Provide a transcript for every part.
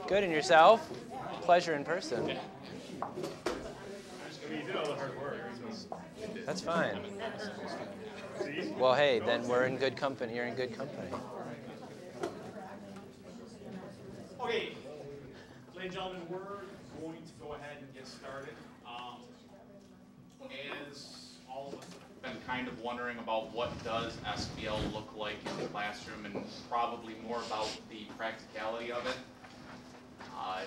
Good, and yourself? Pleasure in person. Yeah. You did all the hard work. That's fine. Well, hey, then we're in good company. You're in good company. Okay, ladies and gentlemen, we're going to go ahead and get started. As all of us have been kind of wondering about what does SBL look like in the classroom, and probably more about the practicality of it.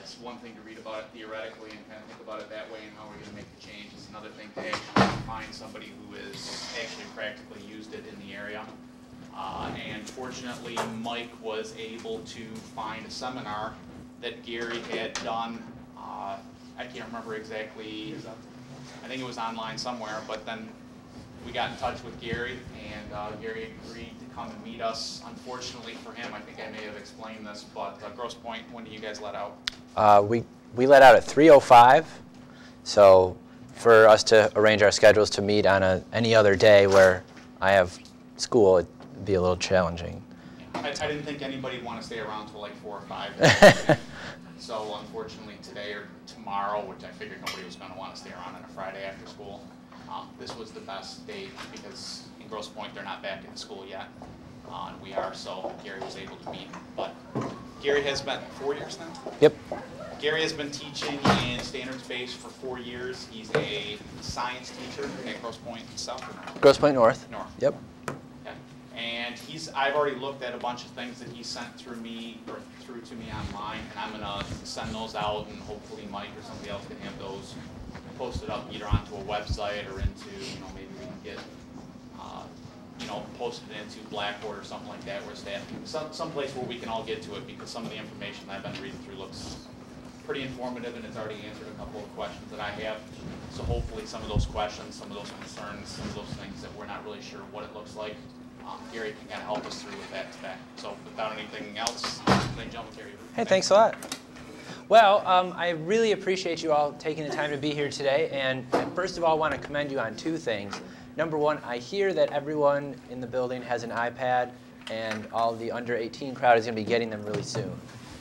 It's one thing to read about it theoretically and kind of think about it that way and how we're going to make the change. It's another thing to actually find somebody who has actually practically used it in the area. And fortunately, Mike was able to find a seminar that Gary had done. I can't remember exactly. I think it was online somewhere, but then we got in touch with Gary, and Gary agreed to come and meet us. Unfortunately for him, I think I may have explained this, but Grosse Pointe, when do you guys let out? We let out at 3:05, so for us to arrange our schedules to meet on any other day where I have school, it'd be a little challenging. I didn't think anybody'd want to stay around till like 4 or 5. So unfortunately today or tomorrow, which I figured nobody was going to want to stay around on a Friday after school, this was the best date because in Grosse Pointe they're not back in school yet. And we are, so Gary was able to meet. But Gary has been 4 years now? Yep. Gary has been teaching in standards-based for 4 years. He's a science teacher at Grosse Pointe South or North? Grosse Pointe North. North. Yep. Okay. And I've already looked at a bunch of things that he sent through to me online, and I'm going to send those out, and hopefully Mike or somebody else can have those posted up either onto a website or into, maybe we can get, posted into Blackboard or something like that, where staff can, some place where we can all get to it, because some of the information I've been reading through looks pretty informative, and it's already answered a couple of questions that I have. So hopefully some of those questions, some of those concerns, some of those things that we're not really sure what it looks like, Gary can kind of help us through with that today. So without anything else, ladies and gentlemen, Gary. Hey, thanks a lot. Well, I really appreciate you all taking the time to be here today, and first of all, I want to commend you on 2 things. Number one, I hear that everyone in the building has an iPad, and all the under 18 crowd is going to be getting them really soon.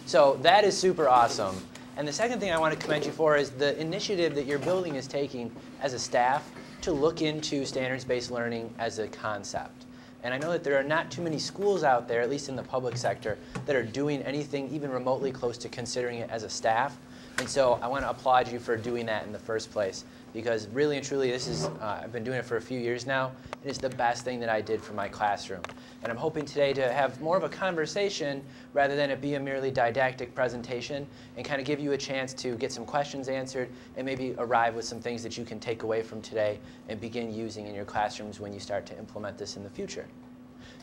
So that is super awesome. And the second thing I want to commend you for is the initiative that your building is taking as a staff to look into standards-based learning as a concept. And I know that there are not too many schools out there, at least in the public sector, that are doing anything even remotely close to considering it as a staff. And so I want to applaud you for doing that in the first place, because really and truly this is, I've been doing it for a few years now, and it's the best thing that I did for my classroom. And I'm hoping today to have more of a conversation rather than it be a merely didactic presentation, and kind of give you a chance to get some questions answered and maybe arrive with some things that you can take away from today and begin using in your classrooms when you start to implement this in the future.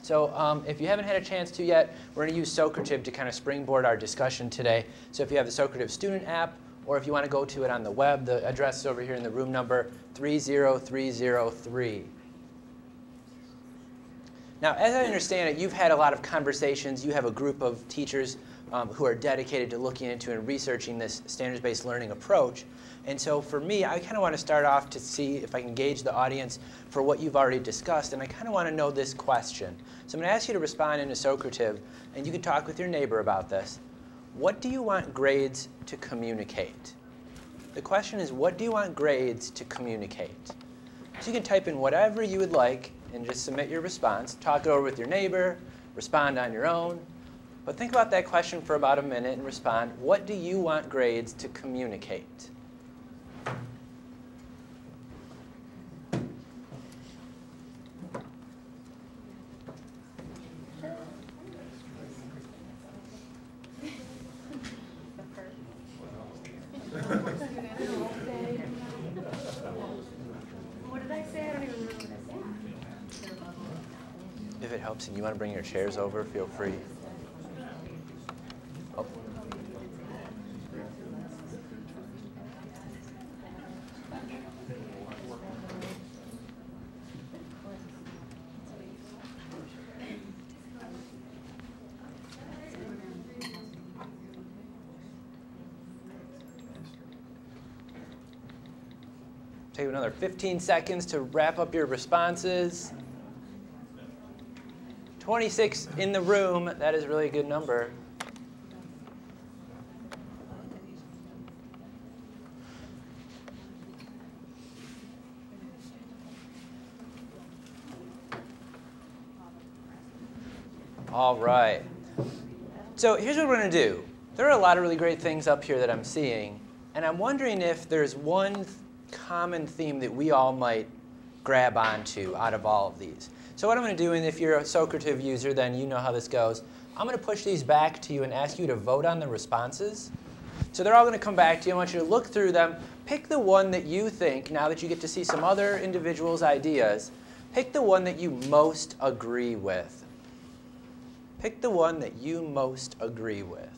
So if you haven't had a chance to yet, we're going to use Summative to kind of springboard our discussion today. So if you have the Summative student app, or if you want to go to it on the web, the address is over here in the room number 30303. Now, as I understand it, you've had a lot of conversations. You have a group of teachers who are dedicated to looking into and researching this standards-based learning approach. And so for me, I kind of want to start off to see if I can gauge the audience for what you've already discussed. And I kind of want to know this question. So I'm going to ask you to respond in Summative, and you can talk with your neighbor about this. What do you want grades to communicate? The question is, what do you want grades to communicate? So you can type in whatever you would like and just submit your response. Talk it over with your neighbor, respond on your own. But think about that question for about a minute and respond, what do you want grades to communicate? What did I say? I don't even remember what I said. If it helps and you want to bring your chairs over, feel free. Oh. Take another 15 seconds to wrap up your responses. 26 in the room. That is really a good number. All right. So here's what we're going to do. There are a lot of really great things up here that I'm seeing, and I'm wondering if there's one common theme that we all might grab onto out of all of these. So what I'm going to do, and if you're a Summative user, then you know how this goes, I'm going to push these back to you and ask you to vote on the responses. So they're all going to come back to you. I want you to look through them. Pick the one that you think, now that you get to see some other individuals' ideas, pick the one that you most agree with. Pick the one that you most agree with.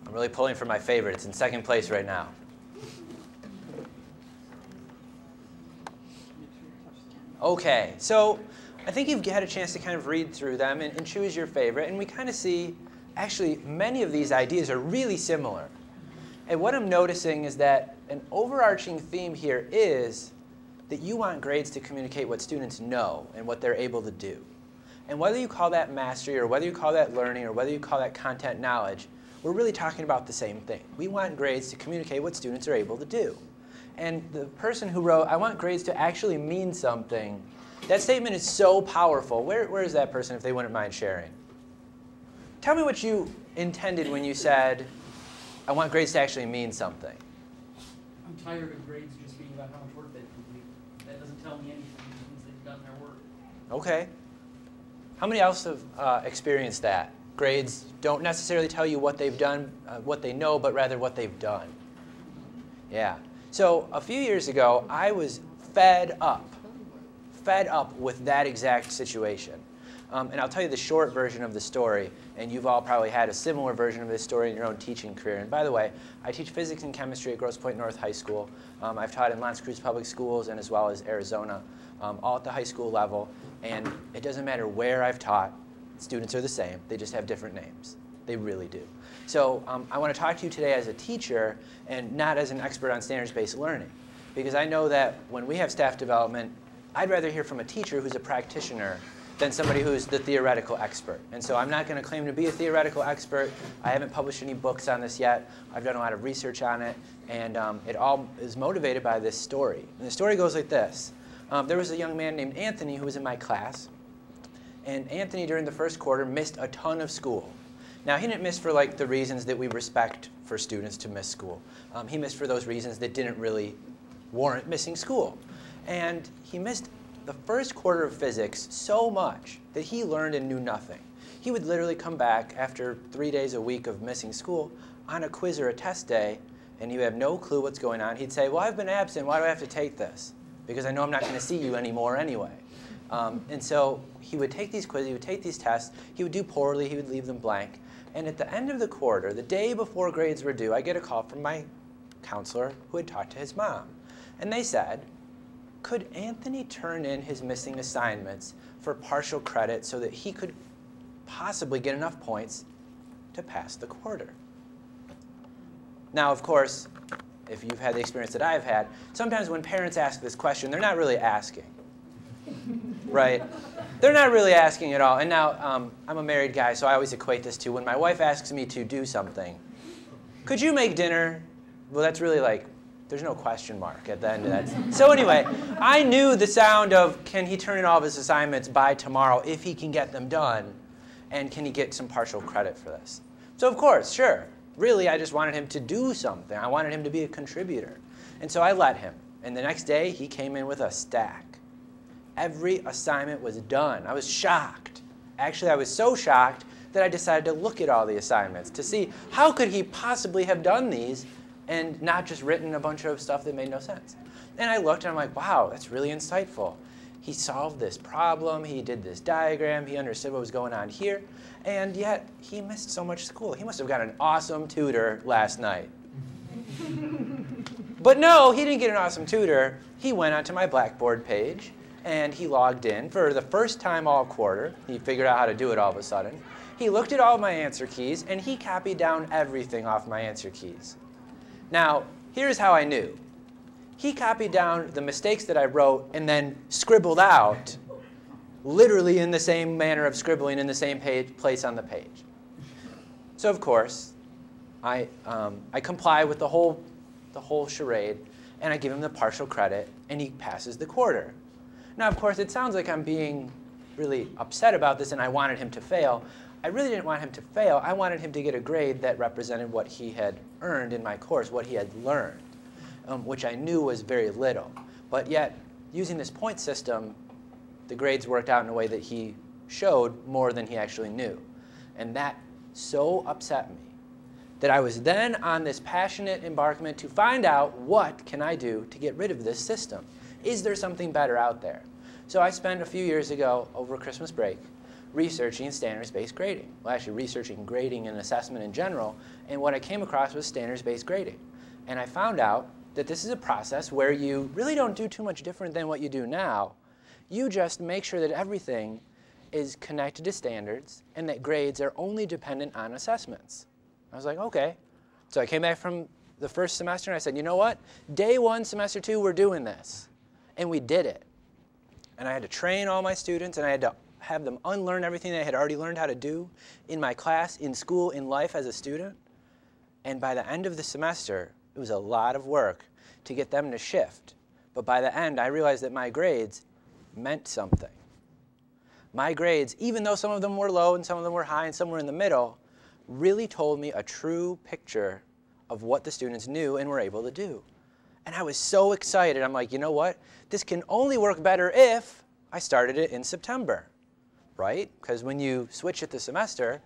I'm really pulling for my favorite. It's in second place right now. OK, so I think you've had a chance to kind of read through them and choose your favorite. And we kind of see, actually, many of these ideas are really similar. And what I'm noticing is that an overarching theme here is that you want grades to communicate what students know and what they're able to do. And whether you call that mastery, or whether you call that learning, or whether you call that content knowledge, we're really talking about the same thing. We want grades to communicate what students are able to do. And the person who wrote, I want grades to actually mean something, that statement is so powerful. Where is that person, if they wouldn't mind sharing? Tell me what you intended when you said, I want grades to actually mean something. I'm tired of grades just being about how much work they've completed. That doesn't tell me anything. It means they've done their work. OK. How many else have experienced that? Grades don't necessarily tell you what they've done, what they know, but rather what they've done. Yeah. So a few years ago, I was fed up with that exact situation. And I'll tell you the short version of the story. And you've all probably had a similar version of this story in your own teaching career. And by the way, I teach physics and chemistry at Grosse Pointe North High School. I've taught in L'Anse Creuse Public Schools and as well as Arizona, all at the high school level. And it doesn't matter where I've taught. Students are the same. They just have different names. They really do. So I want to talk to you today as a teacher and not as an expert on standards-based learning. Because I know that when we have staff development, I'd rather hear from a teacher who's a practitioner than somebody who's the theoretical expert. And so I'm not going to claim to be a theoretical expert. I haven't published any books on this yet. I've done a lot of research on it. And it all is motivated by this story. And the story goes like this. There was a young man named Anthony who was in my class. And Anthony, during the first quarter, missed a ton of school. Now, he didn't miss for like the reasons that we respect for students to miss school. He missed for those reasons that didn't really warrant missing school. And he missed the first quarter of physics so much that he learned and knew nothing. He would literally come back after 3 days a week of missing school on a quiz or a test day, and he would have no clue what's going on. He'd say, well, I've been absent. Why do I have to take this? Because I know I'm not going to see you anymore anyway. And so he would take these quizzes, he would take these tests, he would do poorly, he would leave them blank. And at the end of the quarter, the day before grades were due, I get a call from my counselor who had talked to his mom. And they said, could Anthony turn in his missing assignments for partial credit so that he could possibly get enough points to pass the quarter? Now, of course, if you've had the experience that I've had, sometimes when parents ask this question, they're not really asking. Right? They're not really asking at all. And now, I'm a married guy, so I always equate this to when my wife asks me to do something. Could you make dinner? Well, that's really like, there's no question mark at the end of that. So anyway, I knew the sound of, can he turn in all of his assignments by tomorrow if he can get them done? And can he get some partial credit for this? So of course, sure. Really, I just wanted him to do something. I wanted him to be a contributor. And so I let him. And the next day, he came in with a stack. Every assignment was done. I was shocked. Actually, I was so shocked that I decided to look at all the assignments to see how could he possibly have done these and not just written a bunch of stuff that made no sense. And I looked and I'm like, wow, that's really insightful. He solved this problem, he did this diagram, he understood what was going on here, and yet he missed so much school. He must have got an awesome tutor last night. But no, he didn't get an awesome tutor. He went onto my Blackboard page and he logged in for the first time all quarter. He figured out how to do it all of a sudden. He looked at all my answer keys and he copied down everything off my answer keys. Now, here's how I knew. He copied down the mistakes that I wrote and then scribbled out, literally in the same manner of scribbling in the same place on the page. So of course, I comply with the whole charade, and I give him the partial credit, and he passes the quarter. Now, of course, it sounds like I'm being really upset about this, and I wanted him to fail. I really didn't want him to fail. I wanted him to get a grade that represented what he had earned in my course, what he had learned, which I knew was very little. But yet, using this point system, the grades worked out in a way that he showed more than he actually knew. And that so upset me that I was then on this passionate embarkment to find out what can I do to get rid of this system. Is there something better out there? So I spent a few years ago, over Christmas break, researching standards-based grading. Well, actually researching grading and assessment in general, and what I came across was standards-based grading. And I found out that this is a process where you really don't do too much different than what you do now. You just make sure that everything is connected to standards and that grades are only dependent on assessments. I was like, okay. So I came back from the first semester and I said, you know what? Day one, semester two, we're doing this. And we did it. And I had to train all my students and I had to have them unlearn everything they had already learned how to do in my class, in school, in life as a student. And by the end of the semester, it was a lot of work to get them to shift. But by the end, I realized that my grades meant something. My grades, even though some of them were low and some of them were high and some were in the middle, really told me a true picture of what the students knew and were able to do. And I was so excited. I'm like, you know what? This can only work better if I started it in September, right? Because when you switch at the semester,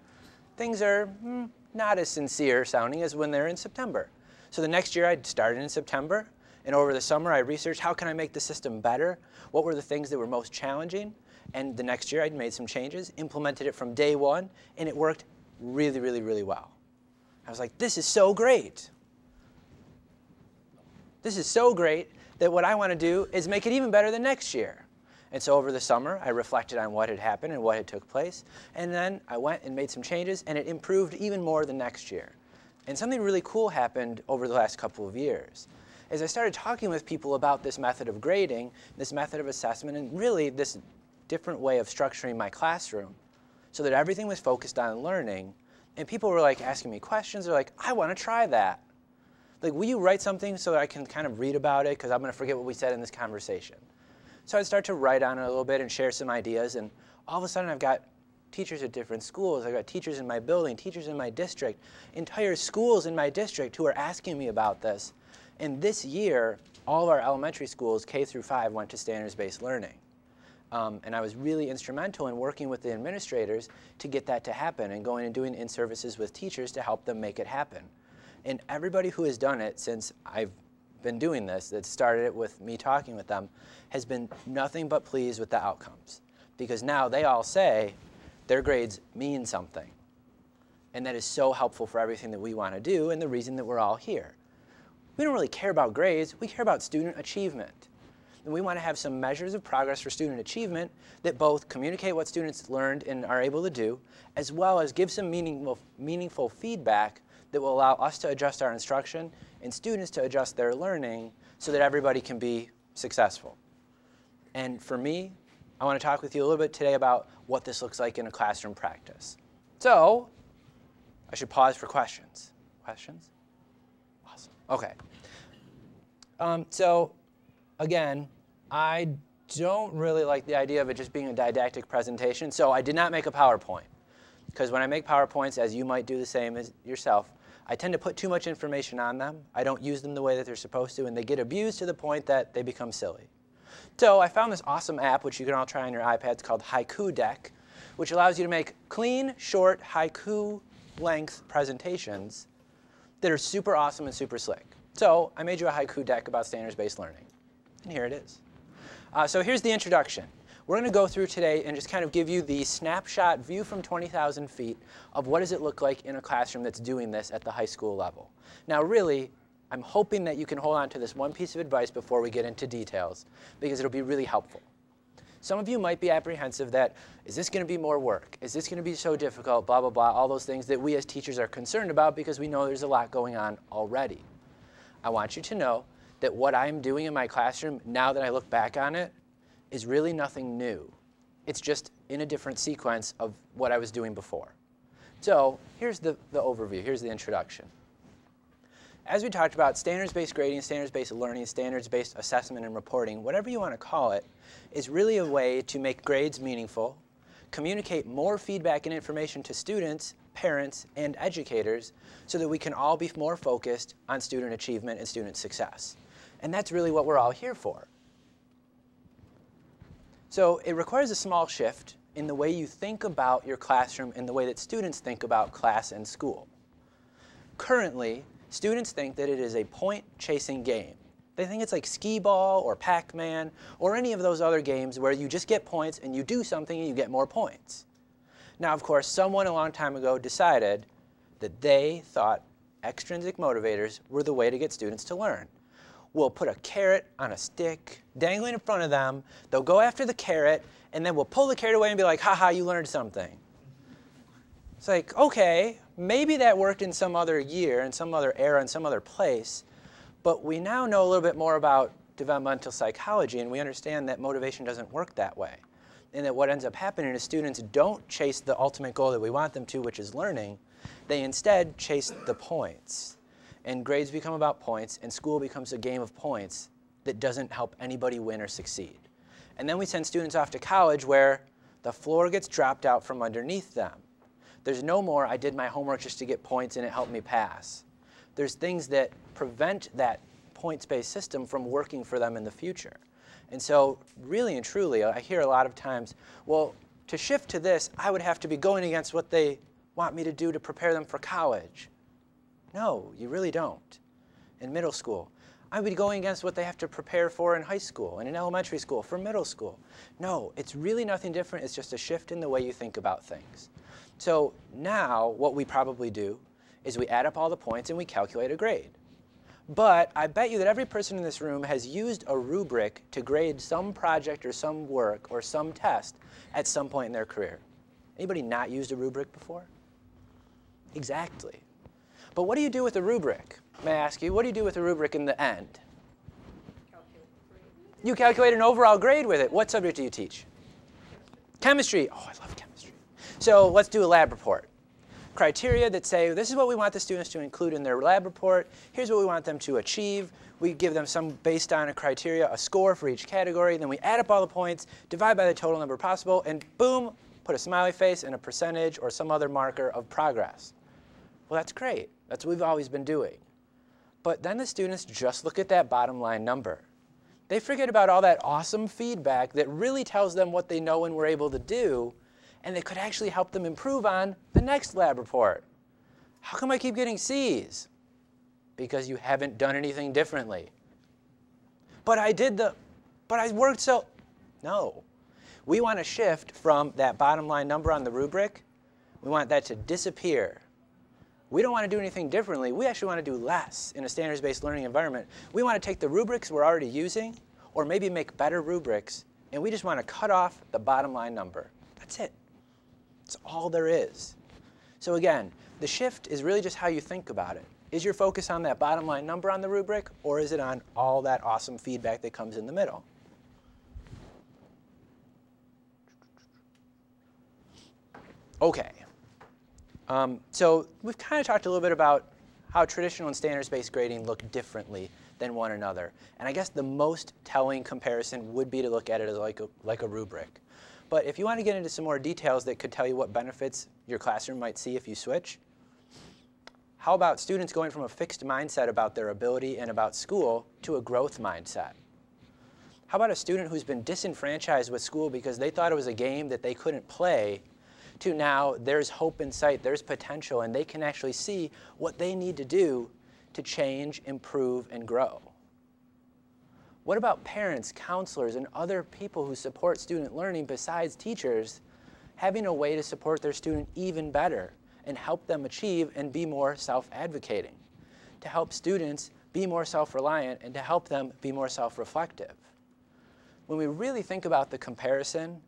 things are not as sincere sounding as when they're in September. So the next year I started in September, and over the summer I researched how can I make the system better? What were the things that were most challenging? And the next year I'd made some changes, implemented it from day one, and it worked really, really, really well. I was like, this is so great. This is so great that what I want to do is make it even better the next year. And so over the summer, I reflected on what had happened and what had took place. And then I went and made some changes, and it improved even more the next year. And something really cool happened over the last couple of years. As I started talking with people about this method of grading, this method of assessment, and really this different way of structuring my classroom so that everything was focused on learning, and people were like asking me questions. They're like, I want to try that. Like, will you write something so that I can kind of read about it because I'm going to forget what we said in this conversation? So I'd start to write on it a little bit and share some ideas, and all of a sudden I've got teachers at different schools. I've got teachers in my building, teachers in my district, entire schools in my district who are asking me about this. And this year, all of our elementary schools, K through 5, went to standards-based learning. And I was really instrumental in working with the administrators to get that to happen and going and doing in-services with teachers to help them make it happen. And everybody who has done it since I've been doing this, that started it with me talking with them, has been nothing but pleased with the outcomes. Because now they all say their grades mean something. And that is so helpful for everything that we want to do and the reason that we're all here. We don't really care about grades, we care about student achievement. And we want to have some measures of progress for student achievement that both communicate what students learned and are able to do, as well as give some meaningful feedback that will allow us to adjust our instruction and students to adjust their learning so that everybody can be successful. And for me, I want to talk with you a little bit today about what this looks like in a classroom practice. So, I should pause for questions. Questions? Awesome. Okay. So, again, I don't really like the idea of it just being a didactic presentation, so I did not make a PowerPoint. Because when I make PowerPoints, as you might do the same as yourself, I tend to put too much information on them. I don't use them the way that they're supposed to, and they get abused to the point that they become silly. So I found this awesome app, which you can all try on your iPads, called Haiku Deck, which allows you to make clean, short, haiku-length presentations that are super awesome and super slick. So I made you a haiku deck about standards-based learning, and here it is. So here's the introduction. We're going to go through today and just kind of give you the snapshot view from 20,000 feet of what does it look like in a classroom that's doing this at the high school level. Now really, I'm hoping that you can hold on to this one piece of advice before we get into details, because it'll be really helpful. Some of you might be apprehensive that, is this going to be more work? Is this going to be so difficult? Blah, blah, blah, all those things that we as teachers are concerned about because we know there's a lot going on already. I want you to know that what I'm doing in my classroom, now that I look back on it, is really nothing new. It's just in a different sequence of what I was doing before. So here's the overview. Here's the introduction. As we talked about, standards-based grading, standards-based learning, standards-based assessment and reporting, whatever you want to call it, is really a way to make grades meaningful, communicate more feedback and information to students, parents, and educators so that we can all be more focused on student achievement and student success. And that's really what we're all here for. So it requires a small shift in the way you think about your classroom and the way that students think about class and school. Currently, students think that it is a point-chasing game. They think it's like skee-ball or Pac-Man or any of those other games where you just get points and you do something and you get more points. Now, of course, someone a long time ago decided that they thought extrinsic motivators were the way to get students to learn. We'll put a carrot on a stick dangling in front of them. They'll go after the carrot, and then we'll pull the carrot away and be like, ha-ha, you learned something. It's like, okay, maybe that worked in some other year, in some other era, in some other place, but we now know a little bit more about developmental psychology, and we understand that motivation doesn't work that way, and that what ends up happening is students don't chase the ultimate goal that we want them to, which is learning. They instead chase the points. And grades become about points, and school becomes a game of points that doesn't help anybody win or succeed. And then we send students off to college where the floor gets dropped out from underneath them. There's no more, I did my homework just to get points and it helped me pass. There's things that prevent that points-based system from working for them in the future. And so really and truly, I hear a lot of times, well, to shift to this, I would have to be going against what they want me to do to prepare them for college. No, you really don't. In middle school, I would be going against what they have to prepare for in high school and in elementary school for middle school. No, it's really nothing different. It's just a shift in the way you think about things. So now what we probably do is we add up all the points and we calculate a grade. But I bet you that every person in this room has used a rubric to grade some project or some work or some test at some point in their career. Anybody not used a rubric before? Exactly. But what do you do with a rubric? May I ask you, what do you do with a rubric in the end? You calculate an overall grade with it. What subject do you teach? Chemistry. Oh, I love chemistry. So let's do a lab report. Criteria that say, this is what we want the students to include in their lab report. Here's what we want them to achieve. We give them some, based on a criteria, a score for each category. Then we add up all the points, divide by the total number possible, and boom, put a smiley face and a percentage or some other marker of progress. Well, that's great. That's what we've always been doing. But then the students just look at that bottom line number. They forget about all that awesome feedback that really tells them what they know and were able to do, and that could actually help them improve on the next lab report. How come I keep getting C's? Because you haven't done anything differently. But I worked so. No. We want to shift from that bottom line number on the rubric. We want that to disappear. We don't want to do anything differently. We actually want to do less in a standards-based learning environment. We want to take the rubrics we're already using, or maybe make better rubrics, and we just want to cut off the bottom line number. That's it. That's all there is. So again, the shift is really just how you think about it. Is your focus on that bottom line number on the rubric, or is it on all that awesome feedback that comes in the middle? Okay. So we've kind of talked a little bit about how traditional and standards-based grading look differently than one another. And I guess the most telling comparison would be to look at it as like a rubric. But if you want to get into some more details that could tell you what benefits your classroom might see if you switch, how about students going from a fixed mindset about their ability and about school to a growth mindset? How about a student who's been disenfranchised with school because they thought it was a game that they couldn't play, to now there's hope in sight, there's potential, and they can actually see what they need to do to change, improve, and grow? What about parents, counselors, and other people who support student learning besides teachers having a way to support their student even better and help them achieve and be more self-advocating, to help students be more self-reliant and to help them be more self-reflective? When we really think about the comparison,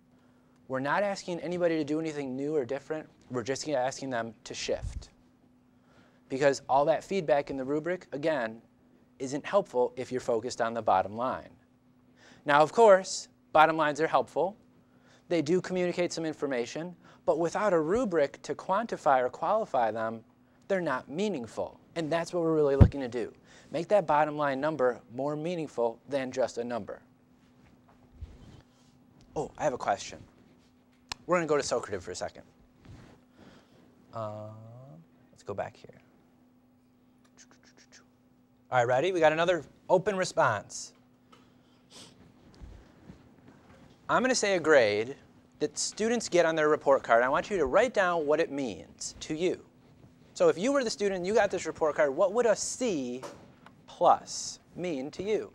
we're not asking anybody to do anything new or different. We're just asking them to shift. Because all that feedback in the rubric, again, isn't helpful if you're focused on the bottom line. Now, of course, bottom lines are helpful. They do communicate some information, but without a rubric to quantify or qualify them, they're not meaningful. And that's what we're really looking to do. Make that bottom line number more meaningful than just a number. Oh, I have a question. We're going to go to Summative for a second. Let's go back here. All right, ready? We got another open response. I'm going to say a grade that students get on their report card. I want you to write down what it means to you. So if you were the student and you got this report card, what would a C plus mean to you?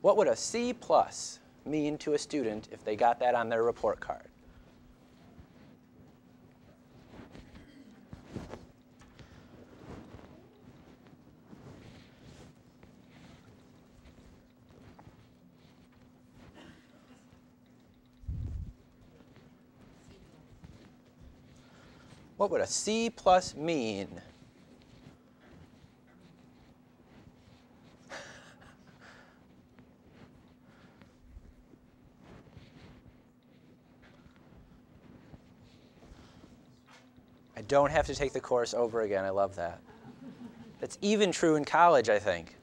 What would a C plus mean to a student if they got that on their report card? What would a C plus mean? I don't have to take the course over again. I love that. That's even true in college, I think.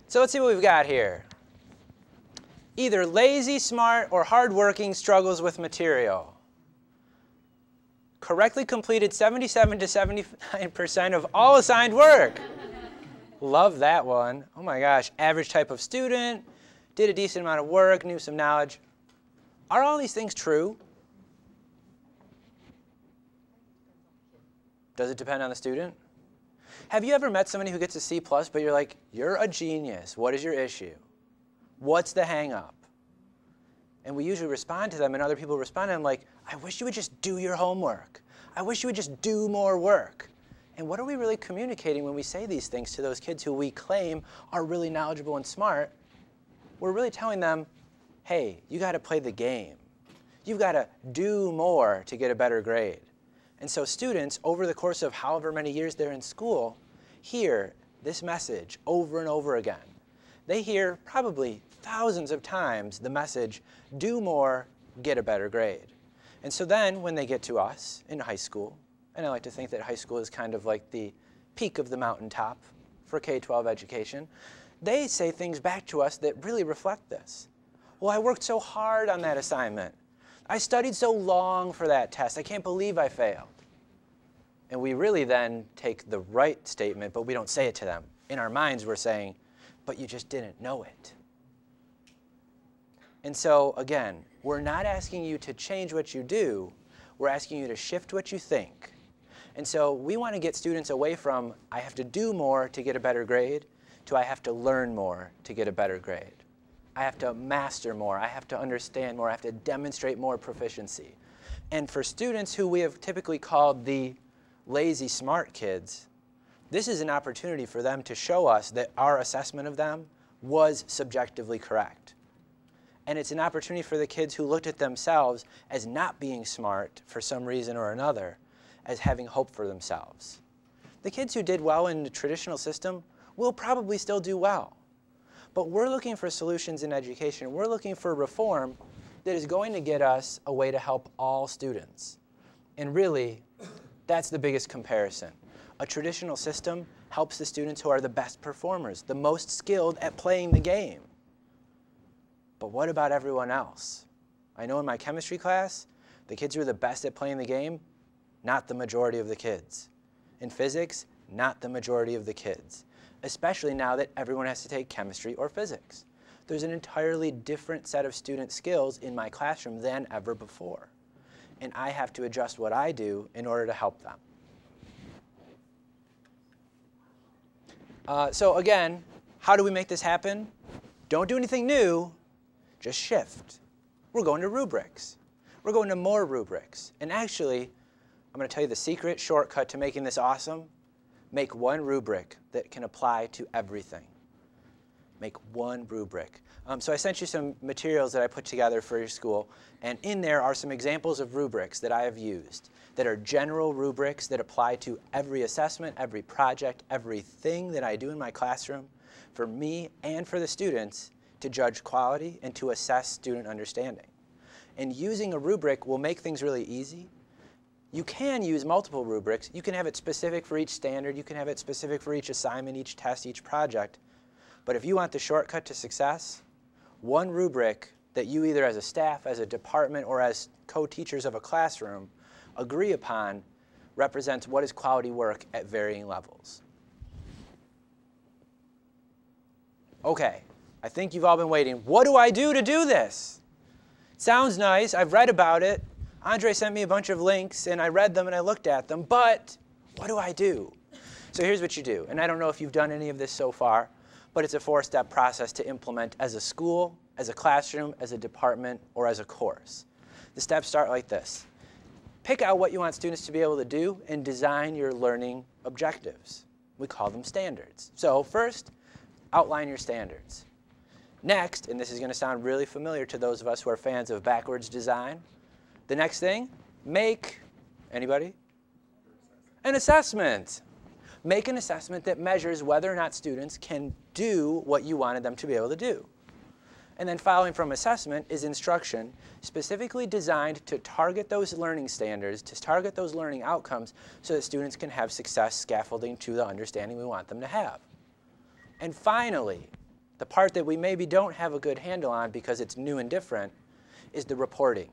So let's see what we've got here. Either lazy, smart, or hardworking, struggles with material. Correctly completed 77 to 79% of all assigned work. Love that one. Oh my gosh. Average type of student, did a decent amount of work, knew some knowledge. Are all these things true? Does it depend on the student? Have you ever met somebody who gets a C plus, but you're like, you're a genius. What is your issue? What's the hang up? And we usually respond to them, and other people respond to them like, I wish you would just do your homework. I wish you would just do more work. And what are we really communicating when we say these things to those kids who we claim are really knowledgeable and smart? We're really telling them, hey, you got to play the game. You've got to do more to get a better grade. And so students, over the course of however many years they're in school, hear this message over and over again. They hear probably thousands of times the message, do more, get a better grade. And so then when they get to us in high school, and I like to think that high school is kind of like the peak of the mountaintop for K-12 education, they say things back to us that really reflect this. Well, I worked so hard on that assignment. I studied so long for that test. I can't believe I failed. And we really then take the right statement, but we don't say it to them. In our minds, we're saying, but you just didn't know it. And so, again, we're not asking you to change what you do. We're asking you to shift what you think. And so we want to get students away from, I have to do more to get a better grade, to I have to learn more to get a better grade. I have to master more. I have to understand more. I have to demonstrate more proficiency. And for students who we have typically called the lazy smart kids, this is an opportunity for them to show us that our assessment of them was subjectively correct. And it's an opportunity for the kids who looked at themselves as not being smart for some reason or another, as having hope for themselves. The kids who did well in the traditional system will probably still do well. But we're looking for solutions in education. We're looking for reform that is going to get us a way to help all students. And really, that's the biggest comparison. A traditional system helps the students who are the best performers, the most skilled at playing the game. But what about everyone else? I know in my chemistry class, the kids who are the best at playing the game, not the majority of the kids. In physics, not the majority of the kids, especially now that everyone has to take chemistry or physics. There's an entirely different set of student skills in my classroom than ever before. And I have to adjust what I do in order to help them. So again, how do we make this happen? Don't do anything new, just shift. We're going to rubrics. We're going to more rubrics. And actually, I'm going to tell you the secret shortcut to making this awesome. Make one rubric that can apply to everything. Make one rubric. So I sent you some materials that I put together for your school, and in there are some examples of rubrics that I have used that are general rubrics that apply to every assessment, every project, everything that I do in my classroom for me and for the students to judge quality and to assess student understanding. And using a rubric will make things really easy. You can use multiple rubrics. You can have it specific for each standard. You can have it specific for each assignment, each test, each project. But if you want the shortcut to success, one rubric that you either as a staff, as a department, or as co-teachers of a classroom agree upon represents what is quality work at varying levels. Okay, I think you've all been waiting. What do I do to do this? Sounds nice. I've read about it. Andre sent me a bunch of links, and I read them, and I looked at them. But what do I do? So here's what you do. And I don't know if you've done any of this so far, but it's a 4-step process to implement as a school, as a classroom, as a department, or as a course. The steps start like this. Pick out what you want students to be able to do and design your learning objectives. We call them standards. So first, outline your standards. Next, and this is going to sound really familiar to those of us who are fans of backwards design, the next thing, make, anybody? An assessment. Make an assessment that measures whether or not students can do what you wanted them to be able to do. And then following from assessment is instruction specifically designed to target those learning standards, to target those learning outcomes so that students can have success scaffolding to the understanding we want them to have. And finally, the part that we maybe don't have a good handle on because it's new and different is the reporting.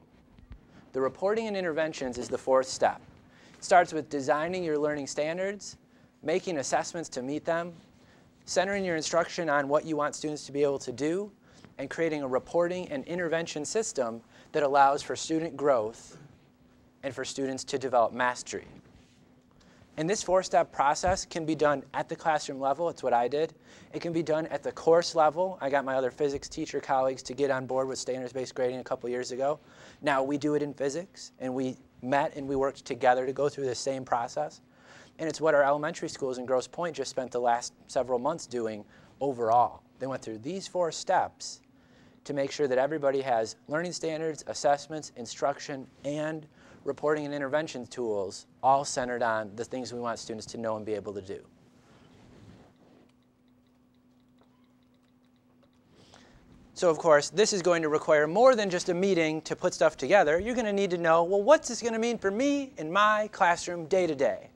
The reporting and interventions is the 4th step. It starts with designing your learning standards, making assessments to meet them, centering your instruction on what you want students to be able to do, and creating a reporting and intervention system that allows for student growth and for students to develop mastery. And this 4-step process can be done at the classroom level. It's what I did. It can be done at the course level. I got my other physics teacher colleagues to get on board with standards-based grading a couple years ago. Now we do it in physics, and we met and we worked together to go through the same process. And it's what our elementary schools in Grosse Pointe just spent the last several months doing overall. They went through these 4 steps to make sure that everybody has learning standards, assessments, instruction, and reporting and intervention tools all centered on the things we want students to know and be able to do. So of course, this is going to require more than just a meeting to put stuff together. You're going to need to know, well, what's this going to mean for me in my classroom day to day?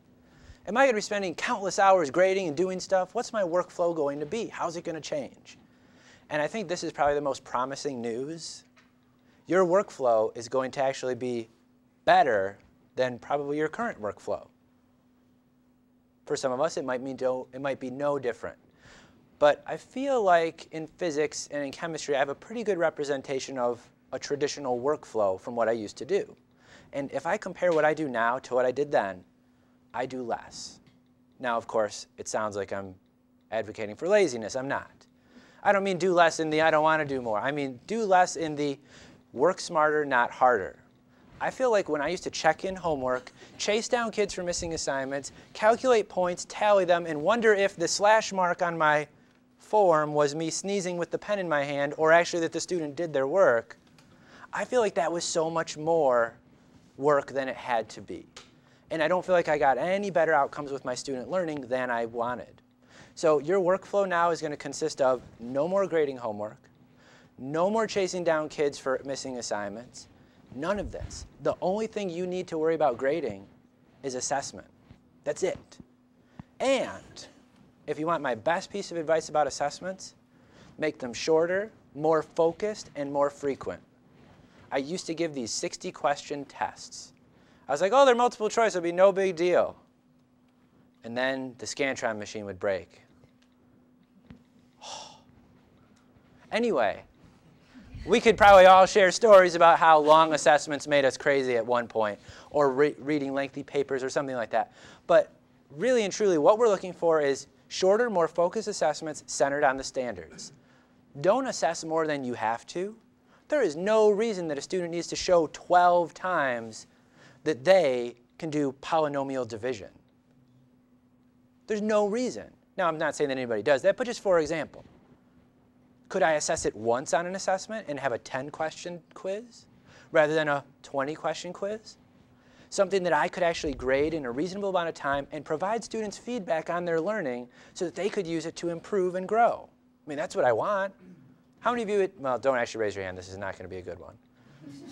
Am I going to be spending countless hours grading and doing stuff? What's my workflow going to be? How's it going to change? And I think this is probably the most promising news. Your workflow is going to actually be better than probably your current workflow. For some of us, it might be no different. But I feel like in physics and in chemistry, I have a pretty good representation of a traditional workflow from what I used to do. And if I compare what I do now to what I did then, I do less. Now, of course, it sounds like I'm advocating for laziness. I'm not. I don't mean do less in the I don't want to do more. I mean do less in the work smarter, not harder. I feel like when I used to check in homework, chase down kids for missing assignments, calculate points, tally them, and wonder if the slash mark on my form was me sneezing with the pen in my hand or actually that the student did their work, I feel like that was so much more work than it had to be. And I don't feel like I got any better outcomes with my student learning than I wanted. So your workflow now is going to consist of no more grading homework, no more chasing down kids for missing assignments, none of this. The only thing you need to worry about grading is assessment. That's it. And if you want my best piece of advice about assessments, make them shorter, more focused, and more frequent. I used to give these 60-question tests. I was like, oh, they're multiple choice, it'll be no big deal. And then the Scantron machine would break. Anyway, we could probably all share stories about how long assessments made us crazy at one point, or reading lengthy papers or something like that. But really and truly, what we're looking for is shorter, more focused assessments centered on the standards. Don't assess more than you have to. There is no reason that a student needs to show 12 times that they can do polynomial division. There's no reason. Now, I'm not saying that anybody does that, but just for example, could I assess it once on an assessment and have a 10-question quiz rather than a 20-question quiz? Something that I could actually grade in a reasonable amount of time and provide students feedback on their learning so that they could use it to improve and grow. I mean, that's what I want. How many of you, well, don't actually raise your hand. This is not going to be a good one.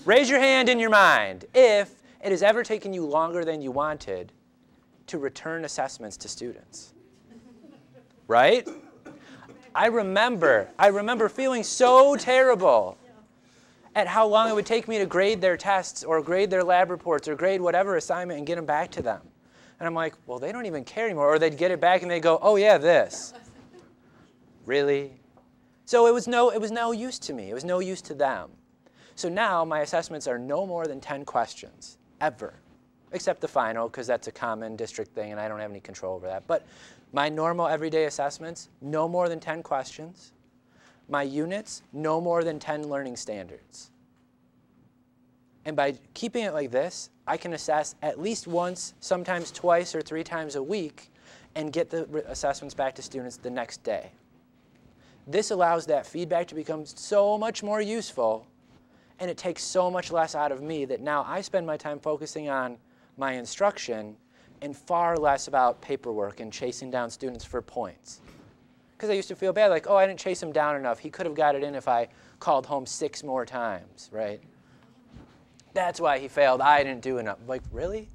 Raise your hand in your mind if it has ever taken you longer than you wanted to return assessments to students. Right? I remember feeling so terrible at how long it would take me to grade their tests or grade their lab reports or grade whatever assignment and get them back to them. And I'm like, well, they don't even care anymore. Or they'd get it back and they'd go, oh, yeah, this. Really? So it was no use to me. It was no use to them. So now my assessments are no more than 10 questions, ever. Except the final, because that's a common district thing and I don't have any control over that. But my normal everyday assessments, no more than 10 questions. My units, no more than 10 learning standards. And by keeping it like this, I can assess at least once, sometimes twice or 3 times a week, and get the assessments back to students the next day. This allows that feedback to become so much more useful, and it takes so much less out of me that now I spend my time focusing on my instruction and far less about paperwork and chasing down students for points. Because I used to feel bad, like, oh, I didn't chase him down enough. He could have got it in if I called home 6 more times, right? That's why he failed. I didn't do enough. Like, really?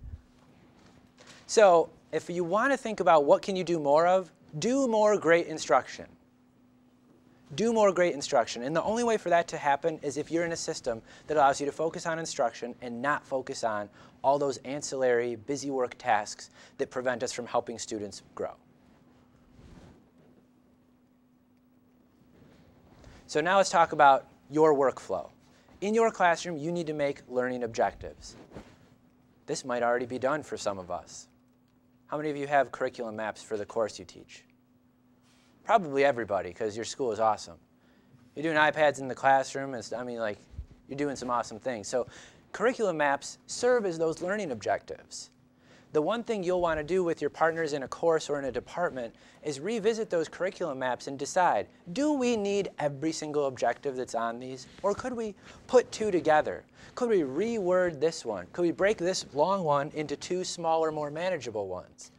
So if you want to think about what can you do more of, do more great instruction. Do more great instruction. And the only way for that to happen is if you're in a system that allows you to focus on instruction and not focus on all those ancillary busy work tasks that prevent us from helping students grow. So now let's talk about your workflow. In your classroom, you need to make learning objectives. This might already be done for some of us. How many of you have curriculum maps for the course you teach? Probably everybody, because your school is awesome. You're doing iPads in the classroom. I mean, like, you're doing some awesome things. So curriculum maps serve as those learning objectives. The one thing you'll want to do with your partners in a course or in a department is revisit those curriculum maps and decide, do we need every single objective that's on these? Or could we put 2 together? Could we reword this one? Could we break this long one into 2 smaller, more manageable ones?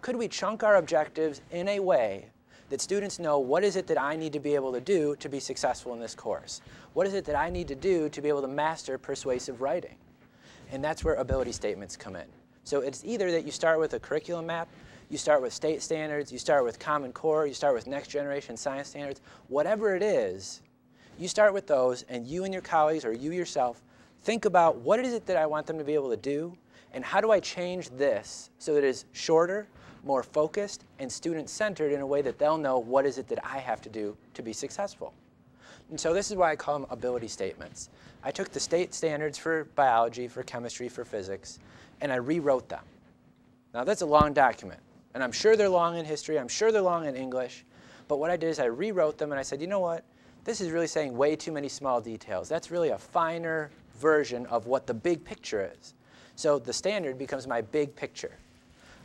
Could we chunk our objectives in a way that students know, what is it that I need to be able to do to be successful in this course? What is it that I need to do to be able to master persuasive writing? And that's where ability statements come in. So it's either that you start with a curriculum map, you start with state standards, you start with Common Core, you start with next generation science standards, whatever it is, you start with those and you and your colleagues or you yourself think about what is it that I want them to be able to do and how do I change this so that it is shorter, more focused, and student-centered in a way that they'll know what is it that I have to do to be successful. And so this is why I call them ability statements. I took the state standards for biology, for chemistry, for physics, and I rewrote them. Now that's a long document, and I'm sure they're long in history, I'm sure they're long in English, but what I did is I rewrote them and I said, you know what? This is really saying way too many small details. That's really a finer version of what the big picture is. So the standard becomes my big picture.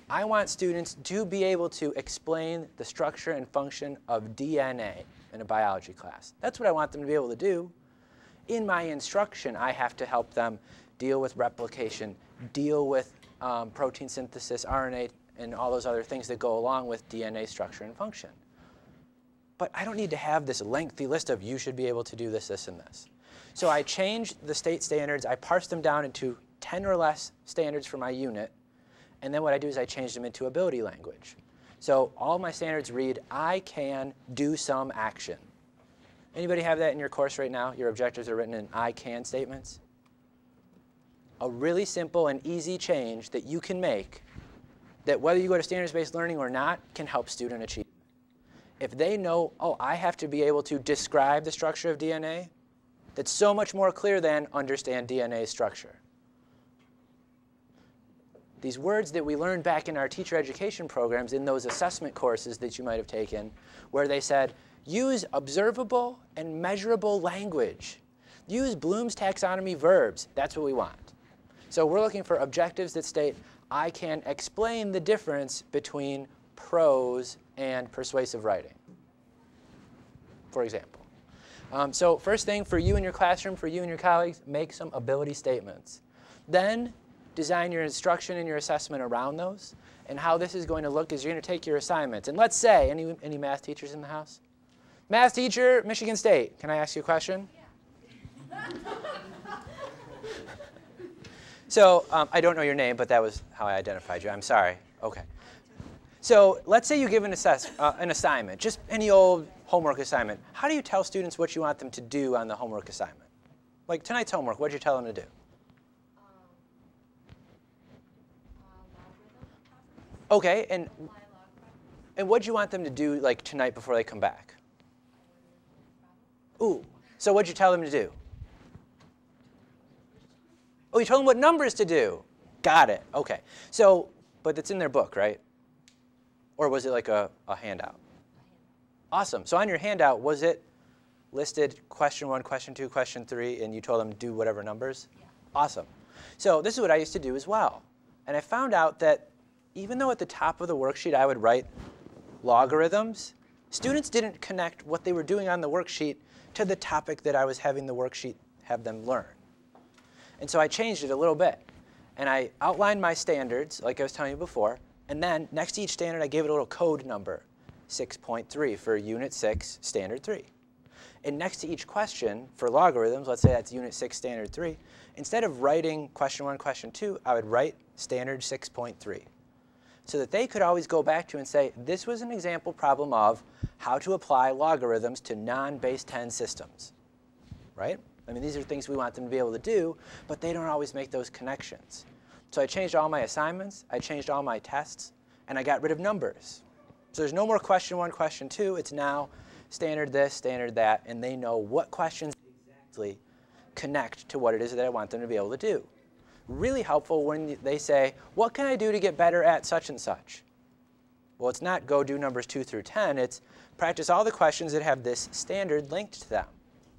I want students to be able to explain the structure and function of DNA in a biology class. That's what I want them to be able to do. In my instruction, I have to help them deal with replication, deal with protein synthesis, RNA, and all those other things that go along with DNA structure and function. But I don't need to have this lengthy list of you should be able to do this, this, and this. So I changed the state standards. I parsed them down into 10 or less standards for my unit. And then what I do is I change them into ability language. So all my standards read, I can do some action. Anybody have that in your course right now? Your objectives are written in I can statements? A really simple and easy change that you can make that whether you go to standards-based learning or not can help student achievement. if they know, oh, I have to be able to describe the structure of DNA, that's so much more clear than understand DNA structure. These words that we learned back in our teacher education programs in those assessment courses that you might have taken, where they said, use observable and measurable language. Use Bloom's taxonomy verbs. That's what we want. So we're looking for objectives that state, I can explain the difference between prose and persuasive writing, for example. So first thing for you in your classroom, for you and your colleagues, make some ability statements. Then design your instruction and your assessment around those. And how this is going to look is you're going to take your assignments. And let's say, any math teachers in the house? Math teacher, Michigan State. Can I ask you a question? Yeah. So I don't know your name, but that was how I identified you. I'm sorry. OK. So let's say you give an assignment, just any old homework assignment. How do you tell students what you want them to do on the homework assignment? Like tonight's homework, what did you tell them to do? OK, and what do you want them to do like tonight before they come back? Ooh, so what did you tell them to do? Oh, you told them what numbers to do. Got it. OK. So, but it's in their book, right? Or was it like a handout? Awesome. So on your handout, was it listed question 1, question 2, question 3, and you told them to do whatever numbers? Yeah. Awesome. So this is what I used to do as well. And I found out that even though at the top of the worksheet I would write logarithms, students didn't connect what they were doing on the worksheet to the topic that I was having the worksheet have them learn. And so I changed it a little bit. And I outlined my standards, like I was telling you before. And then next to each standard, I gave it a little code number, 6.3 for Unit 6, Standard 3. And next to each question for logarithms, let's say that's Unit 6, Standard 3, instead of writing question 1, question 2, I would write Standard 6.3. So that they could always go back to and say, this was an example problem of how to apply logarithms to non-base 10 systems, right? I mean, these are things we want them to be able to do, but they don't always make those connections. So I changed all my assignments, I changed all my tests, and I got rid of numbers. So there's no more question 1, question 2. It's now standard this, standard that, and they know what questions exactly connect to what it is that I want them to be able to do. Really helpful when they say, what can I do to get better at such and such? Well, it's not go do numbers 2 through 10. It's practice all the questions that have this standard linked to them.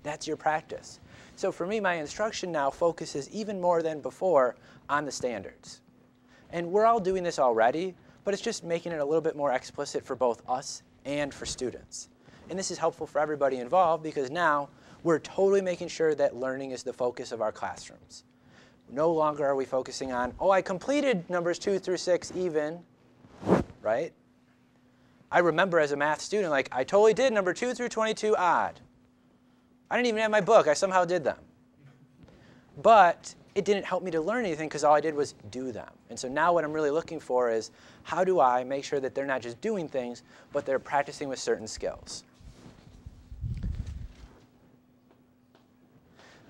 That's your practice. So for me, my instruction now focuses even more than before on the standards. And we're all doing this already, but it's just making it a little bit more explicit for both us and for students. And this is helpful for everybody involved because now we're totally making sure that learning is the focus of our classrooms. No longer are we focusing on, oh, I completed numbers 2 through 6 even, right? I remember as a math student, like, I totally did number 2 through 22 odd. I didn't even have my book. I somehow did them. But it didn't help me to learn anything because all I did was do them. And so now what I'm really looking for is, how do I make sure that they're not just doing things, but they're practicing with certain skills?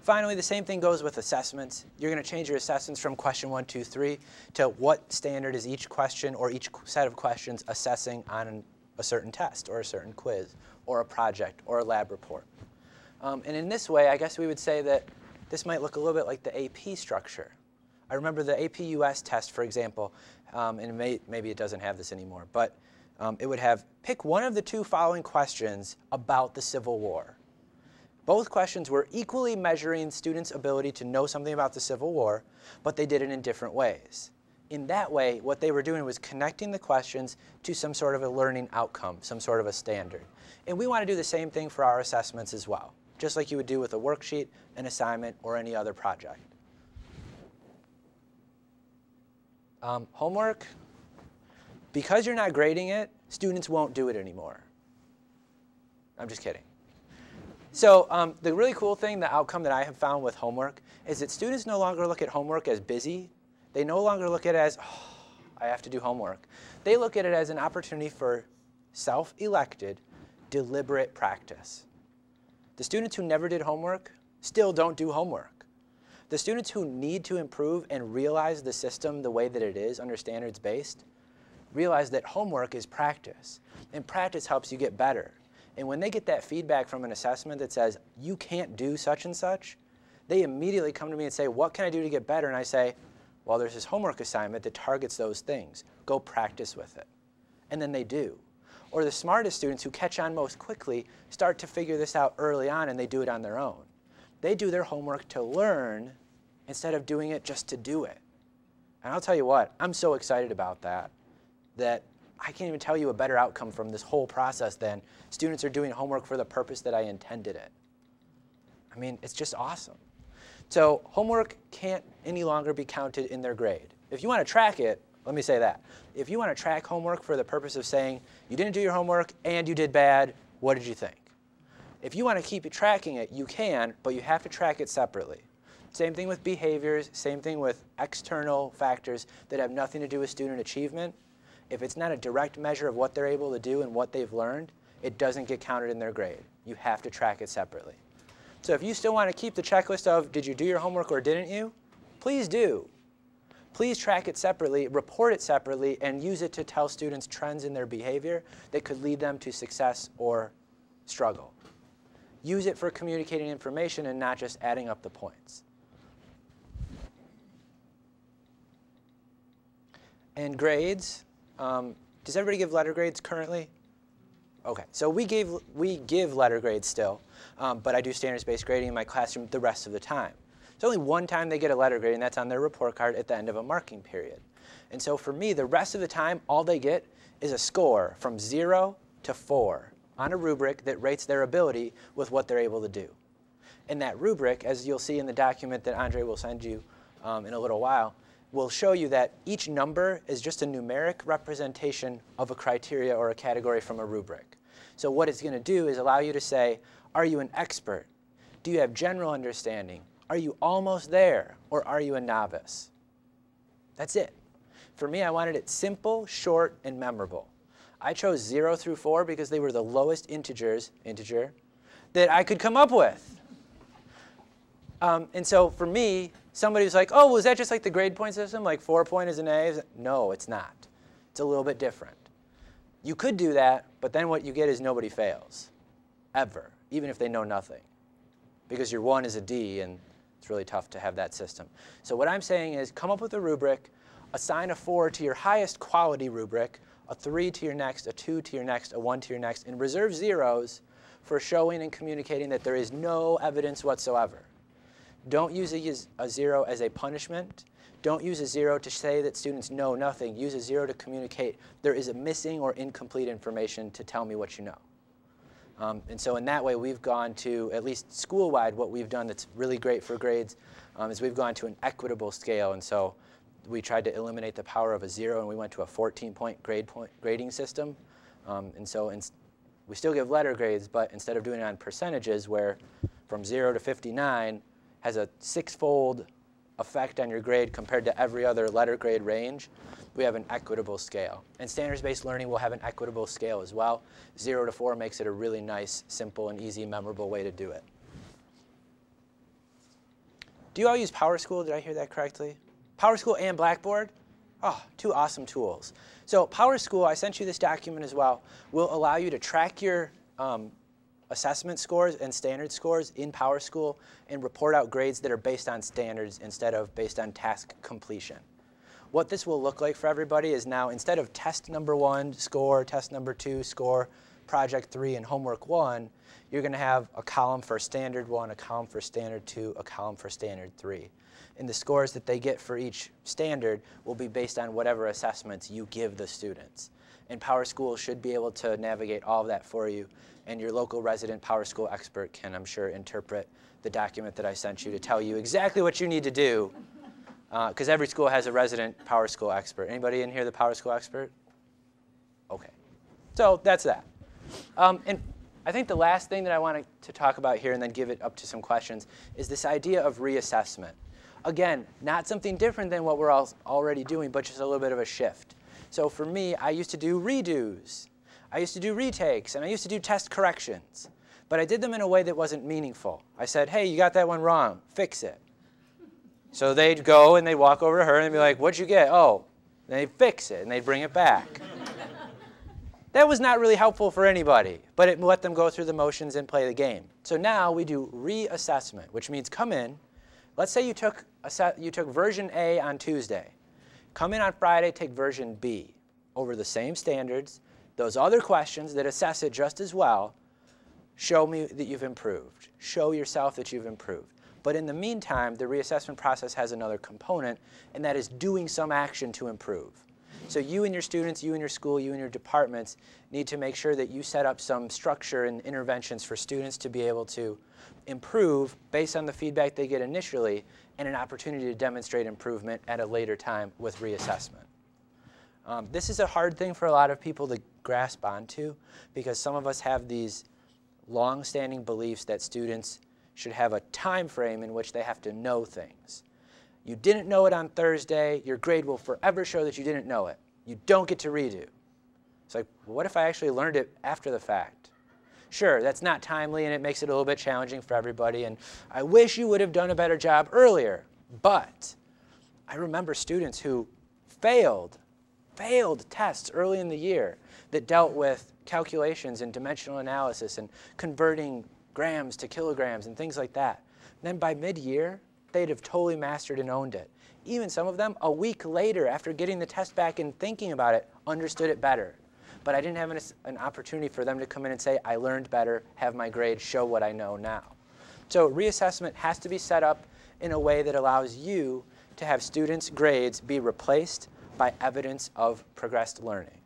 Finally, the same thing goes with assessments. You're going to change your assessments from question 1, 2, 3 to what standard is each question or each set of questions assessing on a certain test or a certain quiz or a project or a lab report. And in this way, I guess we would say that this might look a little bit like the AP structure. I remember the AP US test, for example, and maybe it doesn't have this anymore, but it would have pick one of the 2 following questions about the Civil War. Both questions were equally measuring students' ability to know something about the Civil War, but they did it in different ways. In that way, what they were doing was connecting the questions to some sort of a learning outcome, some sort of a standard. And we want to do the same thing for our assessments as well, just like you would do with a worksheet, an assignment, or any other project. Homework, because you're not grading it, students won't do it anymore. I'm just kidding. So the really cool thing, the outcome that I have found with homework, is that students no longer look at homework as busy. They no longer look at it as, oh, I have to do homework. They look at it as an opportunity for self-elected, deliberate practice. The students who never did homework still don't do homework. The students who need to improve and realize the system the way that it is under standards-based realize that homework is practice, and practice helps you get better. And when they get that feedback from an assessment that says, you can't do such and such, they immediately come to me and say, what can I do to get better? And I say, well, there's this homework assignment that targets those things. Go practice with it. And then they do. Or the smartest students who catch on most quickly start to figure this out early on, and they do it on their own. They do their homework to learn instead of doing it just to do it. And I'll tell you what, I'm so excited about that I can't even tell you a better outcome from this whole process than students are doing homework for the purpose that I intended it. I mean, it's just awesome. So homework can't any longer be counted in their grade. If you want to track it, let me say that. If you want to track homework for the purpose of saying you didn't do your homework and you did bad, what did you think? If you want to keep tracking it, you can, but you have to track it separately. Same thing with behaviors, same thing with external factors that have nothing to do with student achievement. If it's not a direct measure of what they're able to do and what they've learned, it doesn't get counted in their grade. You have to track it separately. So if you still want to keep the checklist of did you do your homework or didn't you, please do. Please track it separately, report it separately, and use it to tell students trends in their behavior that could lead them to success or struggle. Use it for communicating information and not just adding up the points. And grades, does everybody give letter grades currently? Okay, so we give letter grades still, but I do standards-based grading in my classroom the rest of the time. It's only one time they get a letter grade, and that's on their report card at the end of a marking period. And so for me, the rest of the time, all they get is a score from 0 to 4 on a rubric that rates their ability with what they're able to do. And that rubric, as you'll see in the document that Andre will send you in a little while, will show you that each number is just a numeric representation of a criteria or a category from a rubric. So what it's going to do is allow you to say, are you an expert? Do you have general understanding? Are you almost there? Or are you a novice? That's it. For me, I wanted it simple, short, and memorable. I chose 0 through 4 because they were the lowest integer, that I could come up with. And so for me, somebody was like, oh, was that just like the grade point system, like 4 point is an A? No, it's not. It's a little bit different. You could do that, but then what you get is nobody fails, ever, even if they know nothing. Because your 1 is a D, and it's really tough to have that system. So what I'm saying is come up with a rubric, assign a 4 to your highest quality rubric, a 3 to your next, a 2 to your next, a 1 to your next, and reserve zeros for showing and communicating that there is no evidence whatsoever. Don't use a 0 as a punishment. Don't use a 0 to say that students know nothing. Use a 0 to communicate there is a missing or incomplete information to tell me what you know. And so in that way, we've gone to, at least school-wide, what we've done that's really great for grades is we've gone to an equitable scale. And so we tried to eliminate the power of a 0, and we went to a 14-point grading system. And so we still give letter grades, but instead of doing it on percentages, where from 0 to 59 has a 6-fold effect on your grade compared to every other letter grade range, we have an equitable scale. And standards-based learning will have an equitable scale as well. 0 to 4 makes it a really nice, simple, and easy, memorable way to do it. Do you all use PowerSchool? Did I hear that correctly? PowerSchool and Blackboard? Oh, 2 awesome tools. So PowerSchool, I sent you this document as well, will allow you to track your assessment scores and standard scores in PowerSchool and report out grades that are based on standards instead of based on task completion. What this will look like for everybody is now instead of test number 1 score, test number 2 score, project 3, and homework 1, you're going to have a column for standard 1, a column for standard 2, a column for standard 3. And the scores that they get for each standard will be based on whatever assessments you give the students. And PowerSchool should be able to navigate all of that for you. And your local resident PowerSchool expert can, I'm sure, interpret the document that I sent you to tell you exactly what you need to do. Because every school has a resident PowerSchool expert. Anybody in here the PowerSchool expert? OK. So that's that. And I think the last thing that I wanted to talk about here and then give it up to some questions is this idea of reassessment. Again, not something different than what we're already doing, but just a little bit of a shift. So for me, I used to do redos. I used to do retakes, and I used to do test corrections. But I did them in a way that wasn't meaningful. I said, hey, you got that one wrong. Fix it. So they'd go, and they'd walk over to her and be like, what'd you get? Oh, And they'd fix it, and they'd bring it back. That was not really helpful for anybody, but it let them go through the motions and play the game. So now we do reassessment, which means come in. Let's say you took version A on Tuesday. Come in on Friday, take version B over the same standards. Those other questions that assess it just as well, show me that you've improved. Show yourself that you've improved. But in the meantime, the reassessment process has another component, and that is doing some action to improve. So you and your students, you and your school, you and your departments need to make sure that you set up some structure and interventions for students to be able to improve based on the feedback they get initially and an opportunity to demonstrate improvement at a later time with reassessment. This is a hard thing for a lot of people to grasp onto because some of us have these long-standing beliefs that students should have a time frame in which they have to know things. You didn't know it on Thursday, your grade will forever show that you didn't know it. You don't get to redo. It's like, well, what if I actually learned it after the fact? Sure, that's not timely and it makes it a little bit challenging for everybody, and I wish you would have done a better job earlier. But I remember students who failed tests early in the year that dealt with calculations and dimensional analysis and converting grams to kilograms and things like that. And then by mid-year, they'd have totally mastered and owned it. Even some of them, a week later, after getting the test back and thinking about it, understood it better. But I didn't have an opportunity for them to come in and say, I learned better, have my grade show what I know now. So reassessment has to be set up in a way that allows you to have students' grades be replaced by evidence of progressed learning.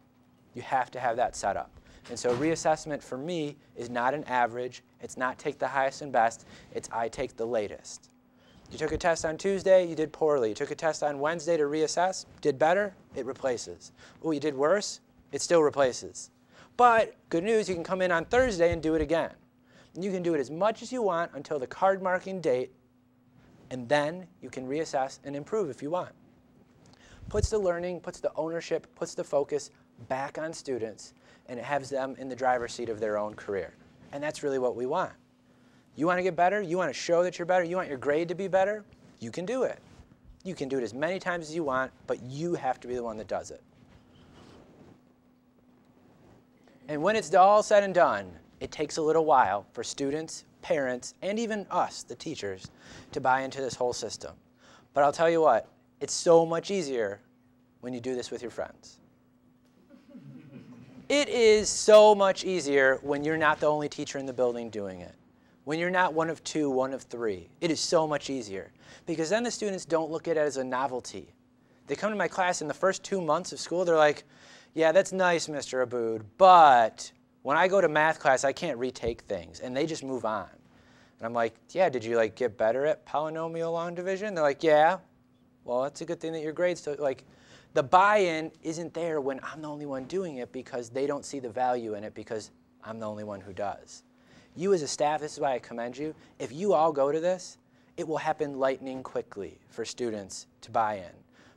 You have to have that set up. And so reassessment for me is not an average. It's not take the highest and best. It's I take the latest. You took a test on Tuesday, you did poorly. You took a test on Wednesday to reassess, did better, it replaces. Oh, you did worse, it still replaces. But good news, you can come in on Thursday and do it again. And you can do it as much as you want until the card marking date, and then you can reassess and improve if you want. Puts the learning, puts the ownership, puts the focus back on students, and it has them in the driver's seat of their own career. And that's really what we want. You want to get better? You want to show that you're better? You want your grade to be better? You can do it. You can do it as many times as you want, but you have to be the one that does it. And when it's all said and done, it takes a little while for students, parents, and even us, the teachers, to buy into this whole system. But I'll tell you what, it's so much easier when you do this with your friends. It is so much easier when you're not the only teacher in the building doing it. When you're not one of two, one of three, it is so much easier. Because then the students don't look at it as a novelty. They come to my class in the first 2 months of school, they're like, yeah, that's nice, Mr. Abood, but when I go to math class, I can't retake things. And they just move on. And I'm like, yeah, did you get better at polynomial long division? They're like, yeah. Well, that's a good thing that your grades still, the buy-in isn't there when I'm the only one doing it because they don't see the value in it because I'm the only one who does. You as a staff, this is why I commend you. If you all go to this, it will happen lightning quickly for students to buy in,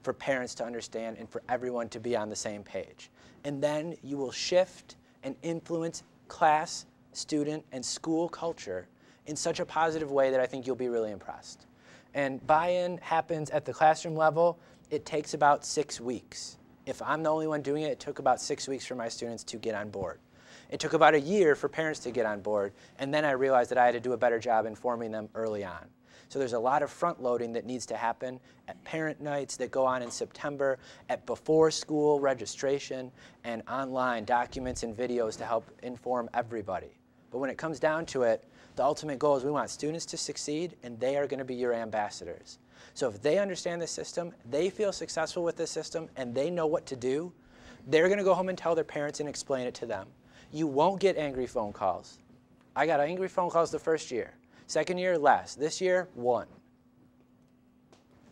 for parents to understand, and for everyone to be on the same page. And then you will shift and influence class, student, and school culture in such a positive way that I think you'll be really impressed. And buy-in happens at the classroom level. It takes about 6 weeks. If I'm the only one doing it, it took about 6 weeks for my students to get on board. It took about a year for parents to get on board, and then I realized that I had to do a better job informing them early on. So there's a lot of front loading that needs to happen at parent nights that go on in September, at before school registration, and online documents and videos to help inform everybody. But when it comes down to it, the ultimate goal is we want students to succeed, and they are going to be your ambassadors. So if they understand the system, they feel successful with the system, and they know what to do, they're going to go home and tell their parents and explain it to them. You won't get angry phone calls. I got angry phone calls the first year. Second year, less. This year, 1.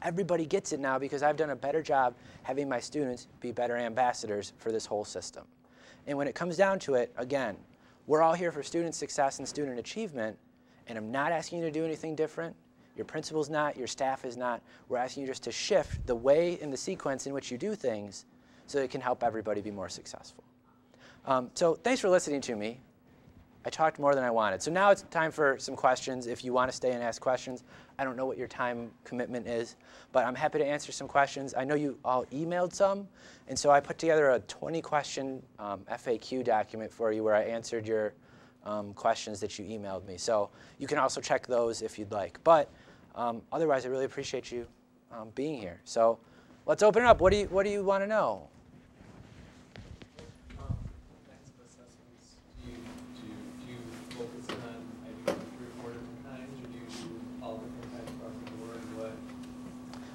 Everybody gets it now because I've done a better job having my students be better ambassadors for this whole system. And when it comes down to it, again, we're all here for student success and student achievement, and I'm not asking you to do anything different. Your principal's not, your staff is not. We're asking you just to shift the way and the sequence in which you do things so that it can help everybody be more successful. So thanks for listening to me. I talked more than I wanted. So now it's time for some questions. If you want to stay and ask questions, I don't know what your time commitment is, but I'm happy to answer some questions. I know you all emailed some, and so I put together a 20-question FAQ document for you where I answered your questions that you emailed me. So you can also check those if you'd like. But otherwise, I really appreciate you being here. So let's open it up. What do you want to know?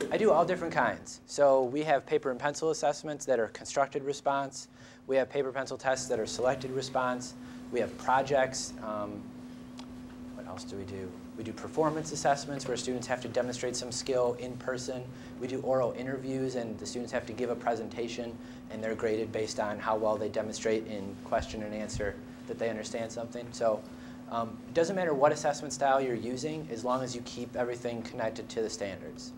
I do all different kinds. So we have paper and pencil assessments that are constructed response. We have paper pencil tests that are selected response. We have projects. What else do we do? We do performance assessments where students have to demonstrate some skill in person. We do oral interviews, and the students have to give a presentation, and they're graded based on how well they demonstrate in question and answer that they understand something. So it doesn't matter what assessment style you're using as long as you keep everything connected to the standards.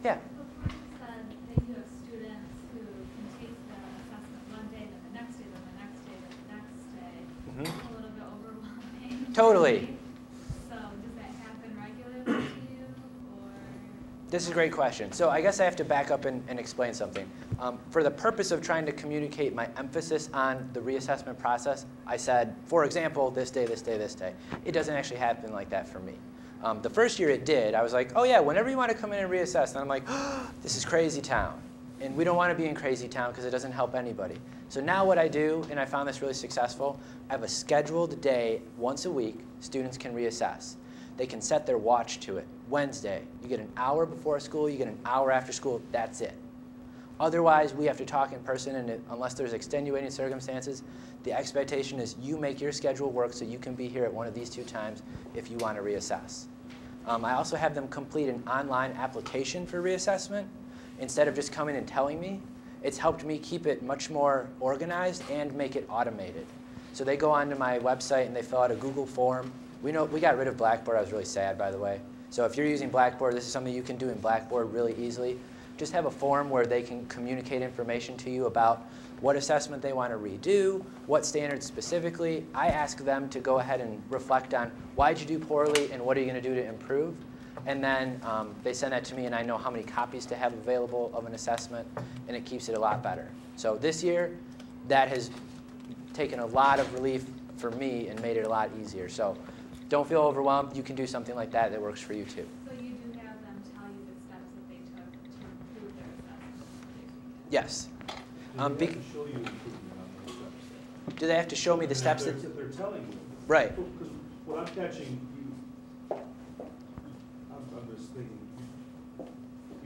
Yeah. Before you said that you have students who can take the assessment one day, then the next day, then the next day, then the next day. Mm-hmm. A little bit overwhelming. Totally. So does that happen regularly to you, or? This is a great question. So I guess I have to back up and explain something. For the purpose of trying to communicate my emphasis on the reassessment process, I said, for example, this day, this day, this day. It doesn't actually happen like that for me. The first year it did. I was like, oh yeah, whenever you want to come in and reassess. And I'm like, oh, this is crazy town. And we don't want to be in crazy town because it doesn't help anybody. So now what I do, and I found this really successful, I have a scheduled day once a week students can reassess. They can set their watch to it. Wednesday, you get an hour before school, you get an hour after school, that's it. Otherwise, we have to talk in person, and unless there's extenuating circumstances, the expectation is you make your schedule work so you can be here at one of these 2 times if you want to reassess. I also have them complete an online application for reassessment. Instead of just coming and telling me, it's helped me keep it much more organized and make it automated. So they go onto my website and they fill out a Google form. We got rid of Blackboard. I was really sad, by the way. So if you're using Blackboard, this is something you can do in Blackboard really easily. Just have a form where they can communicate information to you about what assessment they want to redo, what standards specifically. I ask them to go ahead and reflect on why did you do poorly and what are you going to do to improve. And then they send that to me, and I know how many copies to have available of an assessment, and it keeps it a lot better. So this year, that has taken a lot of relief for me and made it a lot easier. So don't feel overwhelmed. You can do something like that that works for you too. So you do have them tell you the steps that they took to improve their assessment? Yes. Do they have to show you improvement on those steps? Do they have to show me the steps that? They're telling you. Right. Because what I'm catching, I'm just thinking,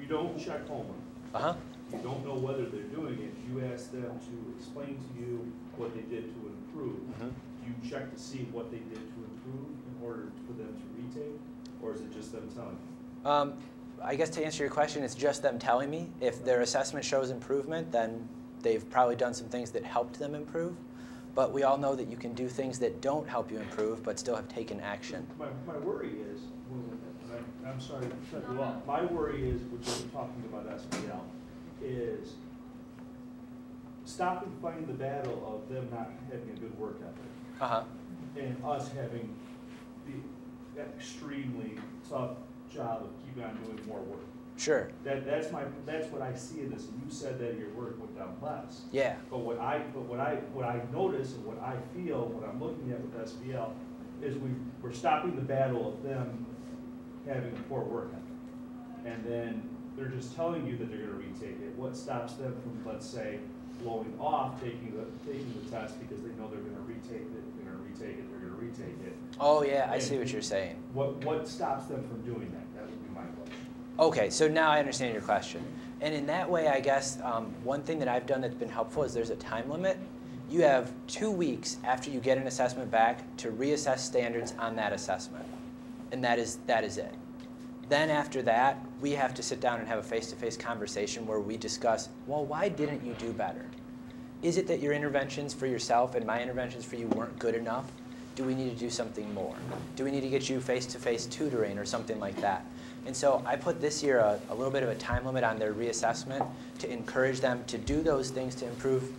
you don't check homework. Uh-huh. You don't know whether they're doing it. You ask them to explain to you what they did to improve. Mm-hmm. Do you check to see what they did to improve in order for them to retake, or is it just them telling you? I guess to answer your question, it's just them telling me. If their assessment shows improvement, then they've probably done some things that helped them improve. But we all know that you can do things that don't help you improve but still have taken action. My worry is, I'm sorry to cut you off. My worry is, which we're talking about SPL, is stopping fighting the battle of them not having a good work ethic. Uh-huh. And us having the extremely tough job of keeping on doing more work. Sure. That's what I see in this. You said that your work went down less. Yeah. But what I notice and what I feel when I'm looking at with SPL is we're stopping the battle of them having a poor work ethic. And then they're just telling you that they're going to retake it. What stops them from, let's say, blowing off taking the test because they know they're going to retake it, they're going to retake it, they're going to retake it. Oh yeah, I see what you're saying. What stops them from doing that? That would be my question. Okay, so now I understand your question. And in that way, I guess one thing that I've done that's been helpful is there's a time limit. You have 2 weeks after you get an assessment back to reassess standards on that assessment. And that is it. Then after that, we have to sit down and have a face-to-face conversation where we discuss, well, why didn't you do better? Is it that your interventions for yourself and my interventions for you weren't good enough? Do we need to do something more? Do we need to get you face-to-face tutoring or something like that? And so I put this year a little bit of a time limit on their reassessment to encourage them to do those things to improve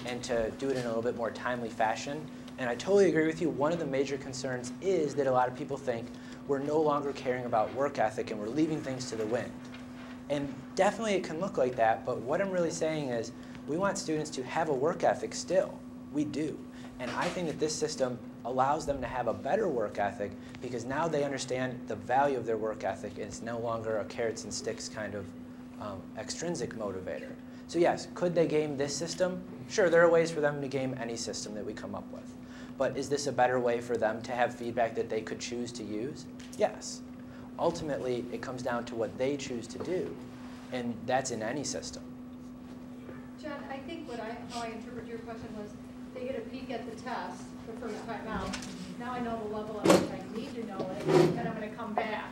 and to do it in a little bit more timely fashion. And I totally agree with you. One of the major concerns is that a lot of people think we're no longer caring about work ethic and we're leaving things to the wind. And definitely it can look like that, but what I'm really saying is we want students to have a work ethic still. We do. And I think that this system allows them to have a better work ethic because now they understand the value of their work ethic and it's no longer a carrots and sticks kind of extrinsic motivator. So yes, could they game this system? Sure, there are ways for them to game any system that we come up with. But is this a better way for them to have feedback that they could choose to use? Yes. Ultimately, it comes down to what they choose to do, and that's in any system. John, I think how I interpret your question was they get a peek at the test the first time out. Now I know the level of it, I need to know it, and I'm going to come back.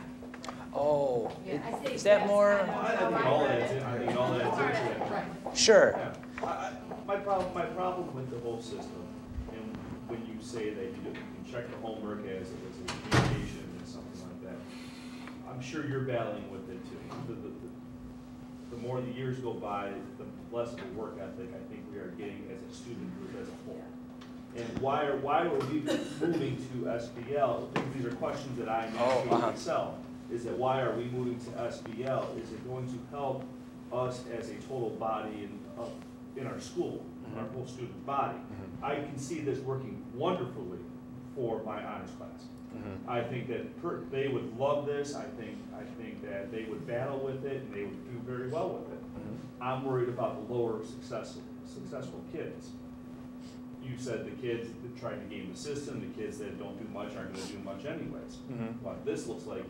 Oh, Yeah, I think is that that's more? kind of I how think all read that's it. in, I think all that's into it. Right. Sure. Yeah. My problem with the whole system, and when you say that you can check the homework as it was a communication and something like that, I'm sure you're battling with it too. The more the years go by, the less of a work ethic I think we are getting as a student group as a whole. And why are we moving to SBL? Because these are questions that I'm asking myself. Is that why are we moving to SBL? Is it going to help us as a total body in our school, our whole student body? I can see this working wonderfully for my honors class. I think that they would love this. I think that they would battle with it and they would do very well with it. I'm worried about the lower successful kids. You said the kids that try to game the system, the kids that don't do much aren't going to do much anyways. But this looks like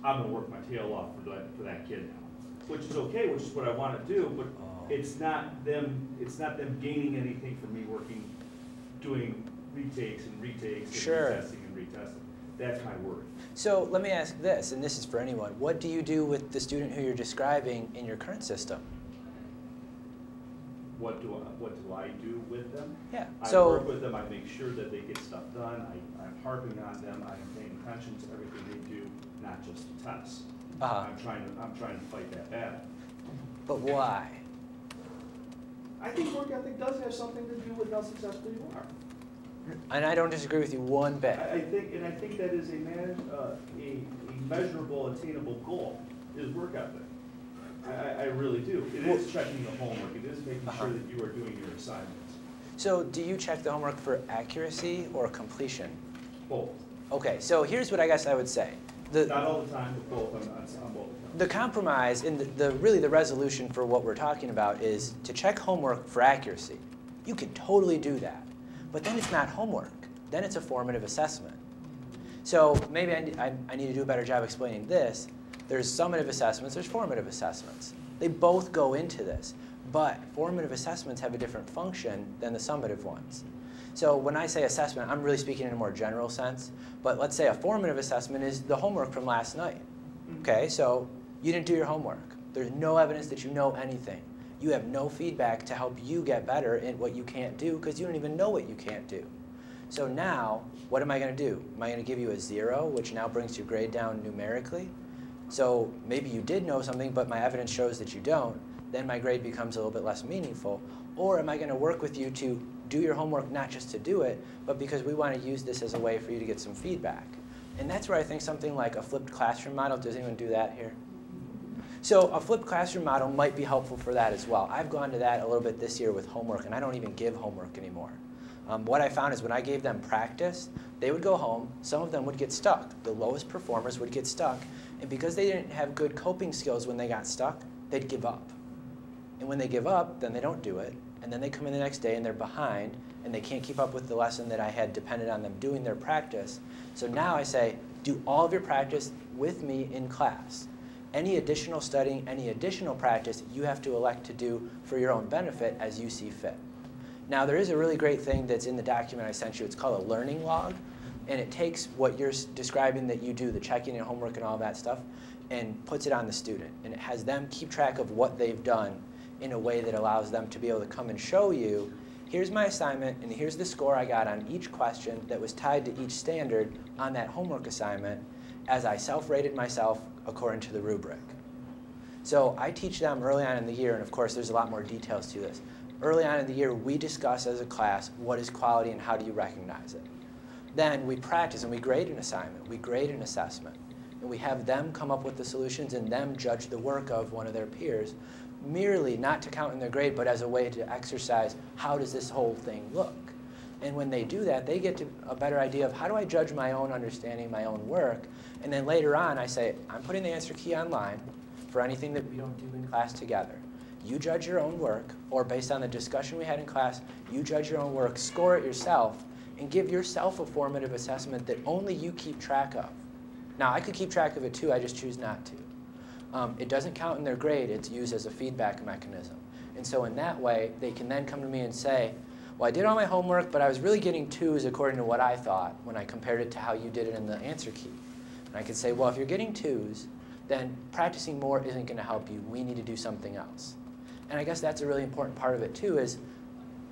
I'm going to work my tail off for that kid now, which is okay, which is what I want to do. But it's not them gaining anything from me doing retakes and retakes and retesting and retesting. That's my worry. So let me ask this, and this is for anyone. What do you do with the student who you're describing in your current system? What do I do with them? Yeah. I So work with them. I make sure that they get stuff done. I'm harping on them. I'm paying attention to everything they do, not just the tests. I'm trying to fight that battle. But why? I think work ethic does have something to do with how successful you are. And I don't disagree with you one bit. I think that is a measurable, attainable goal is work ethic. I really do. It is checking the homework. It is making sure that you are doing your assignments. So do you check the homework for accuracy or completion? Both. Okay, so here's what I guess I would say. Not all the time, but both. On both. The compromise and really the resolution for what we're talking about is to check homework for accuracy. You can totally do that. But then it's not homework. Then it's a formative assessment. So maybe I need to do a better job explaining this. There's summative assessments, there's formative assessments. They both go into this, but formative assessments have a different function than the summative ones. So when I say assessment, I'm really speaking in a more general sense, but let's say a formative assessment is the homework from last night. Okay, so you didn't do your homework. There's no evidence that you know anything. You have no feedback to help you get better in what you can't do because you don't even know what you can't do. So now, what am I going to do? Am I going to give you a 0, which now brings your grade down numerically? So maybe you did know something, but my evidence shows that you don't. Then my grade becomes a little bit less meaningful. Or am I going to work with you to do your homework not just to do it, but because we want to use this as a way for you to get some feedback? And that's where I think something like a flipped classroom model, does anyone do that here? So a flipped classroom model might be helpful for that as well. I've gone to that a little bit this year with homework, and I don't even give homework anymore. What I found is when I gave them practice, they would go home, some of them would get stuck. The lowest performers would get stuck, and because they didn't have good coping skills when they got stuck, they'd give up. And when they give up, then they don't do it, and then they come in the next day and they're behind, and they can't keep up with the lesson that I had depended on them doing their practice. So now I say, do all of your practice with me in class. Any additional studying, any additional practice, you have to elect to do for your own benefit as you see fit. Now, there is a really great thing that's in the document I sent you. It's called a learning log. And it takes what you're describing that you do, the checking and homework and all that stuff, and puts it on the student. And it has them keep track of what they've done in a way that allows them to be able to come and show you, here's my assignment, and here's the score I got on each question that was tied to each standard on that homework assignment as I self-rated myself according to the rubric. So I teach them early on in the year, and of course there's a lot more details to this. Early on in the year, we discuss as a class what is quality and how do you recognize it. Then we practice and we grade an assignment, we grade an assessment, and we have them come up with the solutions and them judge the work of one of their peers, merely not to count in their grade, but as a way to exercise how does this whole thing look. And when they do that, they get to a better idea of how do I judge my own understanding, my own work. And then later on, I say, I'm putting the answer key online for anything that we don't do in class together. You judge your own work, or based on the discussion we had in class, you judge your own work, score it yourself, and give yourself a formative assessment that only you keep track of. Now, I could keep track of it too, I just choose not to. It doesn't count in their grade, it's used as a feedback mechanism. And so in that way, they can then come to me and say, well, I did all my homework, but I was really getting 2s according to what I thought when I compared it to how you did it in the answer key. And I could say, well, if you're getting 2s, then practicing more isn't going to help you. We need to do something else. And I guess that's a really important part of it, too, is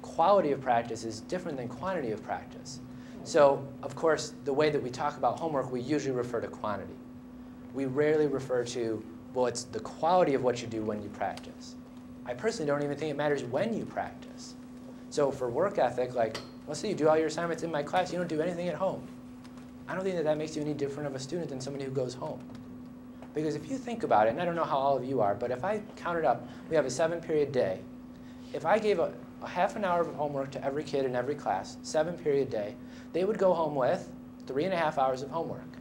quality of practice is different than quantity of practice. So, of course, the way that we talk about homework, we usually refer to quantity. We rarely refer to, well, it's the quality of what you do when you practice. I personally don't even think it matters when you practice. So for work ethic, like, let's say you do all your assignments in my class, you don't do anything at home. I don't think that that makes you any different of a student than somebody who goes home. Because if you think about it, and I don't know how all of you are, but if I counted up, we have a 7-period day. If I gave a half an hour of homework to every kid in every class, 7-period day, they would go home with 3.5 hours of homework.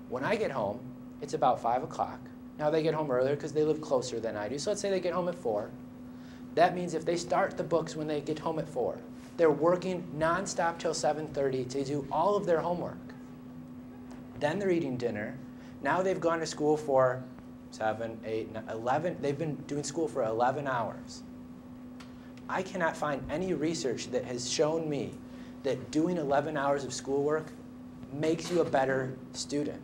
When I get home, it's about 5 o'clock. Now they get home earlier because they live closer than I do. So let's say they get home at 4. That means if they start the books when they get home at 4, they're working nonstop till 7:30 to do all of their homework. Then they're eating dinner. Now they've gone to school for 7, 8, 9, 11. They've been doing school for 11 hours. I cannot find any research that has shown me that doing 11 hours of schoolwork makes you a better student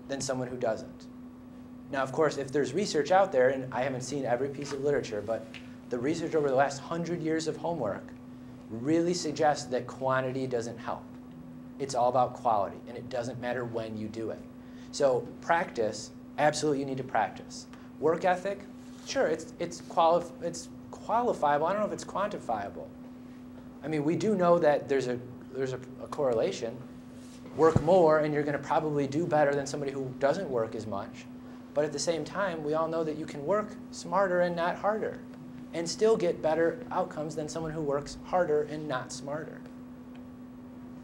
than someone who doesn't. Now, of course, if there's research out there, and I haven't seen every piece of literature, but the research over the last 100 years of homework really suggests that quantity doesn't help. It's all about quality, and it doesn't matter when you do it. So practice, absolutely you need to practice. Work ethic, sure, it's qualifiable. I don't know if it's quantifiable. I mean, we do know that there's a correlation. Work more, and you're going to probably do better than somebody who doesn't work as much. But at the same time, we all know that you can work smarter and not harder, and still get better outcomes than someone who works harder and not smarter.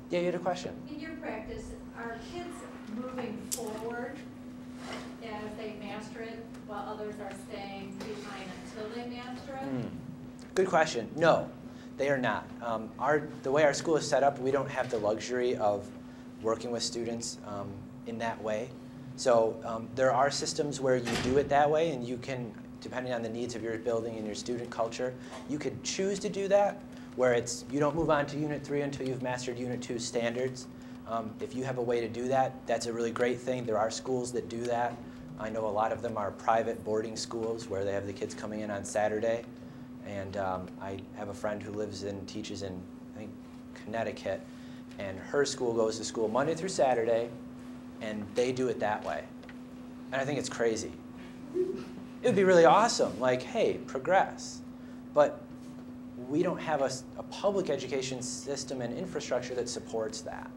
Yeah, you had a question? In your practice, are kids moving forward as they master it, while others are staying behind until they master it? Good question. No, they are not. The way our school is set up, we don't have the luxury of working with students in that way. So there are systems where you do it that way, and you can, depending on the needs of your building and your student culture, you could choose to do that, where it's you don't move on to Unit 3 until you've mastered Unit 2 standards. If you have a way to do that, that's a really great thing. There are schools that do that. I know a lot of them are private boarding schools where they have the kids coming in on Saturday. And I have a friend who lives and teaches in, I think, Connecticut, and her school goes to school Monday through Saturday, and they do it that way. And I think it's crazy. It would be really awesome, like, hey, progress. But we don't have a public education system and infrastructure that supports that.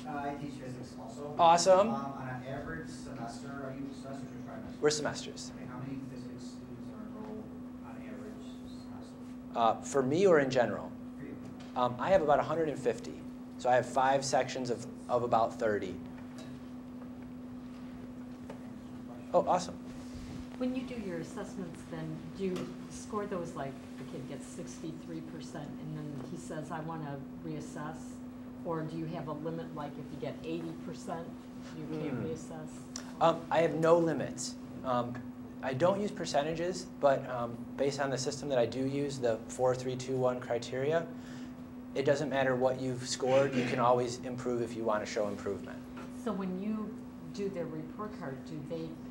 Hi, I teach physics also. Awesome. On an average semester, are you semesters or trimesters? We're semesters. Okay, how many physics students are enrolled on average semester? For me or in general? For you. I have about 150. So I have 5 sections of about 30. Oh, awesome. When you do your assessments, then do you score those like the kid gets 63% and then he says, I want to reassess? Or do you have a limit, like if you get 80%, you can't reassess? I have no limits. I don't use percentages, but based on the system that I do use, the 4-3-2-1 criteria, it doesn't matter what you've scored. You can always improve if you want to show improvement. So when you do their report card,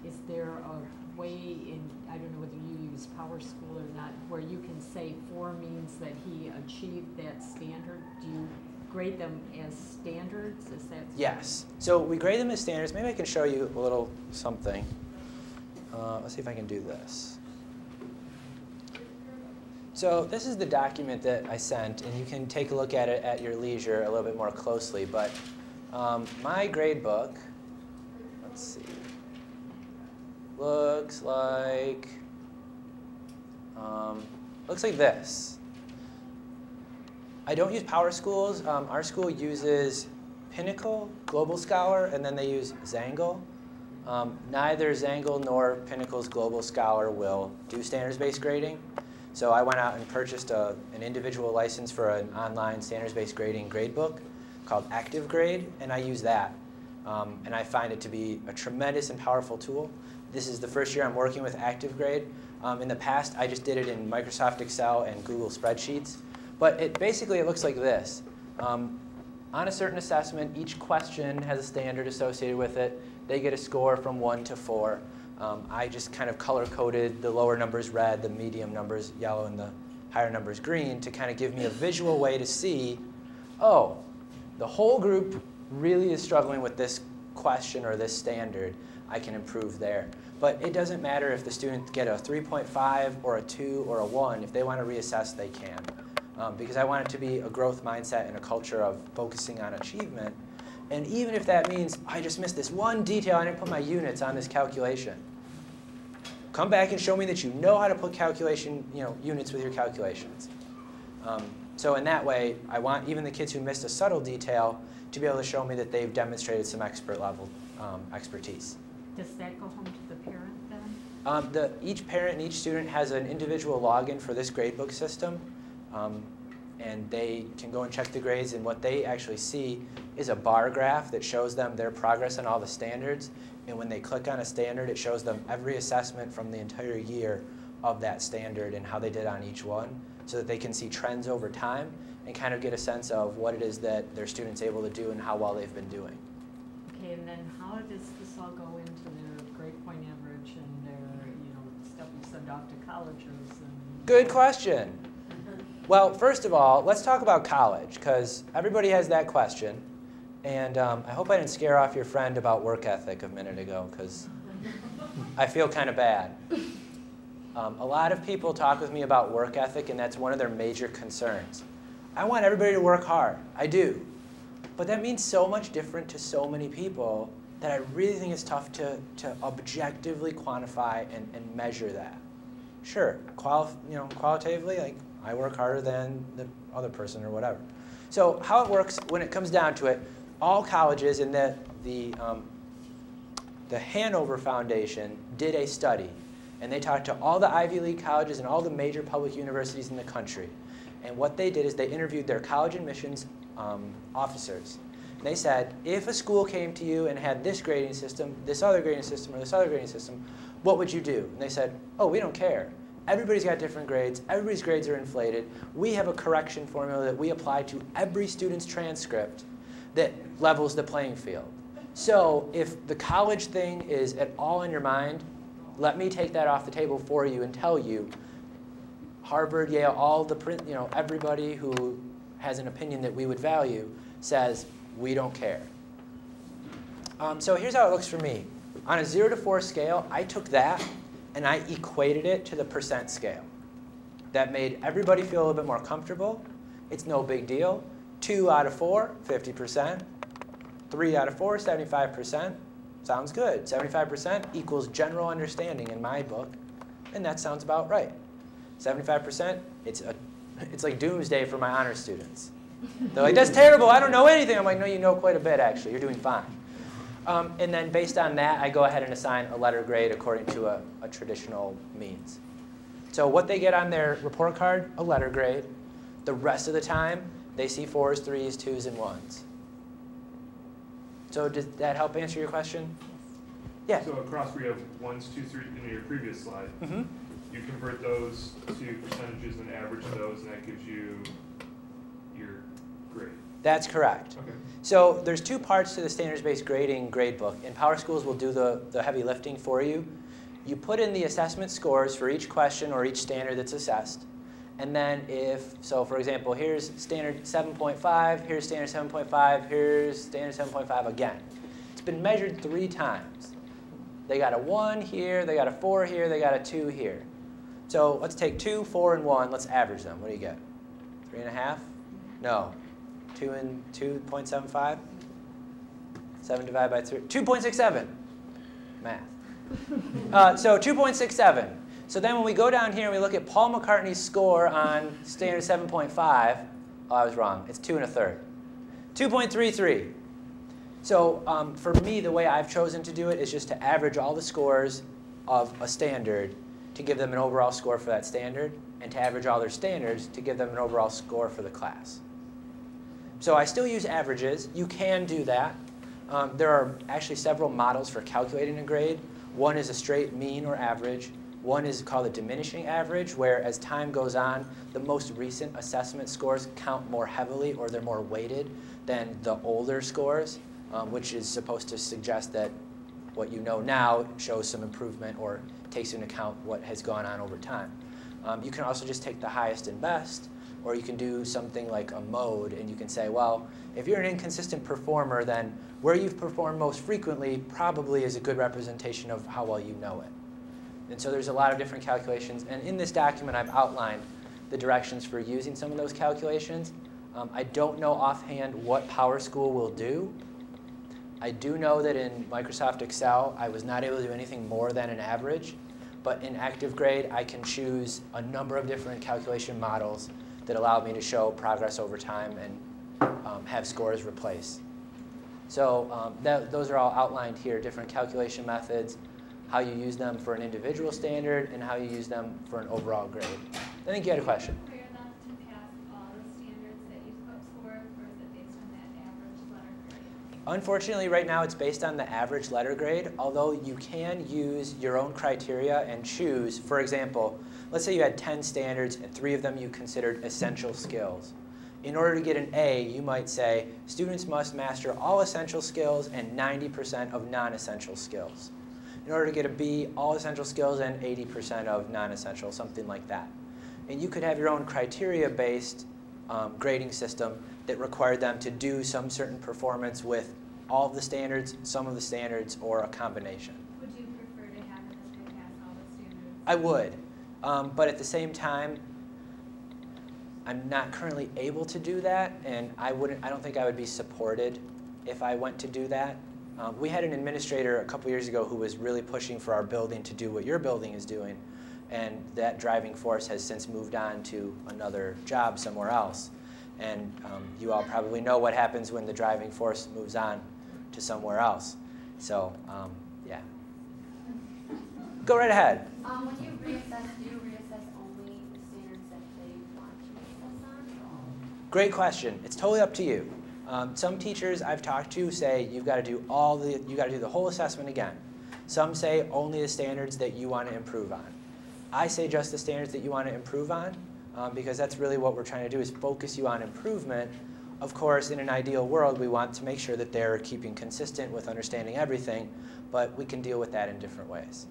is there a way in, I don't know whether you use Power School or not, where you can say 4 means that he achieved that standard? Do you grade them as standards, is that? Yes. So we grade them as standards. Maybe I can show you a little something. Let's see if I can do this. So this is the document that I sent, and you can take a look at it at your leisure a little bit more closely. But my gradebook, let's see, looks like this. I don't use Power Schools. Our school uses Pinnacle, Global Scholar, and then they use Zangle. Neither Zangle nor Pinnacle's Global Scholar will do standards-based grading. So I went out and purchased an individual license for an online standards-based grading gradebook called Active Grade, and I use that. And I find it to be a tremendous and powerful tool. This is the first year I'm working with Active Grade. In the past, I just did it in Microsoft Excel and Google Spreadsheets. But basically, it looks like this. On a certain assessment, each question has a standard associated with it. They get a score from 1 to 4. I just kind of color-coded the lower numbers red, the medium numbers yellow, and the higher numbers green to kind of give me a visual way to see, oh, the whole group really is struggling with this question or this standard. I can improve there. But it doesn't matter if the students get a 3.5 or a 2 or a 1. If they want to reassess, they can. Because I want it to be a growth mindset and a culture of focusing on achievement. And even if that means I just missed this one detail, I didn't put my units on this calculation. Come back and show me that you know how to put units with your calculations. So in that way, I want even the kids who missed a subtle detail to be able to show me that they've demonstrated some expert level expertise. Does that go home to the parent then? Each parent and each student has an individual login for this gradebook system. And they can go and check the grades, and what they actually see is a bar graph that shows them their progress on all the standards. And when they click on a standard, it shows them every assessment from the entire year of that standard and how they did on each one, so that they can see trends over time and kind of get a sense of what it is that their students able to do and how well they've been doing. Okay, and then how does this all go into their grade point average and their, stuff you send off to colleges? And Good question. Well, first of all, let's talk about college, because everybody has that question. And I hope I didn't scare off your friend about work ethic a minute ago, because I feel kind of bad. A lot of people talk with me about work ethic, and that's one of their major concerns. I want everybody to work hard. I do. But that means so much different to so many people that I really think it's tough to objectively quantify and measure that. Sure, qualitatively, like, I work harder than the other person or whatever. So how it works when it comes down to it, all colleges in the Hanover Foundation did a study, and they talked to all the Ivy League colleges and all the major public universities in the country. And what they did is they interviewed their college admissions officers. And they said, if a school came to you and had this grading system, this other grading system, or this other grading system, what would you do? And they said, oh, we don't care. Everybody's got different grades. Everybody's grades are inflated. We have a correction formula that we apply to every student's transcript that levels the playing field. So if the college thing is at all in your mind, let me take that off the table for you and tell you Harvard, Yale, all the everybody who has an opinion that we would value says we don't care. So here's how it looks for me. On a 0 to 4 scale, I took that and I equated it to the percent scale. That made everybody feel a little bit more comfortable. It's no big deal. 2 out of 4, 50%. 3 out of 4, 75%. Sounds good. 75% equals general understanding in my book, and that sounds about right. 75%, it's like doomsday for my honors students. They're like, that's terrible, I don't know anything. I'm like, no, you know quite a bit, actually. You're doing fine. And then based on that, I go ahead and assign a letter grade according to a traditional means. So what they get on their report card, a letter grade. The rest of the time, they see 4s, 3s, 2s, and 1s. So does that help answer your question? Yeah. So across we have 1s, 2s, 3s in your previous slide. Mm-hmm. You convert those to percentages and average those, and that gives you your grade. That's correct. Okay. So there's 2 parts to the standards-based grading gradebook, and Power Schools will do the heavy lifting for you. You put in the assessment scores for each question or each standard that's assessed, And then so for example, here's standard 7.5, here's standard 7.5, here's standard 7.5 again. It's been measured 3 times. They got a 1 here, they got a 4 here, they got a 2 here. So let's take 2, 4, and 1. Let's average them. What do you get? 3.5? No. 2 and 2.75? 7 divided by 3. 2.67. Math. So 2.67. So then when we go down here and we look at Paul McCartney's score on standard 7.5, oh, I was wrong. It's 2 1/3. 2.33. So for me, the way I've chosen to do it is just to average all the scores of a standard to give them an overall score for that standard, and to average all their standards to give them an overall score for the class. So I still use averages. You can do that. There are actually several models for calculating a grade. One is a straight mean or average. One is called a diminishing average, where as time goes on, the most recent assessment scores count more heavily, or they're more weighted than the older scores, which is supposed to suggest that what you know now shows some improvement or takes into account what has gone on over time. You can also just take the highest and best, or you can do something like a mode, and you can say, well, if you're an inconsistent performer, then where you've performed most frequently probably is a good representation of how well you know it. And so there's a lot of different calculations. And in this document, I've outlined the directions for using some of those calculations. I don't know offhand what PowerSchool will do. I do know that in Microsoft Excel, I was not able to do anything more than an average. But in Active Grade, I can choose a number of different calculation models that allow me to show progress over time and have scores replace. So those are all outlined here, different calculation methods, how you use them for an individual standard, and how you use them for an overall grade. I think you had a question. Are you enough to pass all the standards that you put forth, or is it based on that average letter grade? Unfortunately, right now it's based on the average letter grade, although you can use your own criteria and choose. For example, let's say you had 10 standards and 3 of them you considered essential skills. In order to get an A, you might say, students must master all essential skills and 90% of non-essential skills. In order to get a B, all essential skills and 80% of non-essential, something like that. And you could have your own criteria-based grading system that required them to do some certain performance with all of the standards, some of the standards, or a combination. Would you prefer to have it this way, pass all the standards? I would, but at the same time, I'm not currently able to do that, and I don't think I would be supported if I went to do that. We had an administrator a couple years ago who was really pushing for our building to do what your building is doing, and that driving force has since moved on to another job somewhere else. And you all probably know what happens when the driving force moves on to somewhere else. So, yeah. Go right ahead. When you reassess, do you reassess only the standards that they want you to reassess on? Great question. It's totally up to you. Some teachers I've talked to say you've got to do the whole assessment again. Some say only the standards that you want to improve on. I say just the standards that you want to improve on, because that's really what we're trying to do, is focus you on improvement. Of course, in an ideal world, we want to make sure that they're keeping consistent with understanding everything, but we can deal with that in different ways.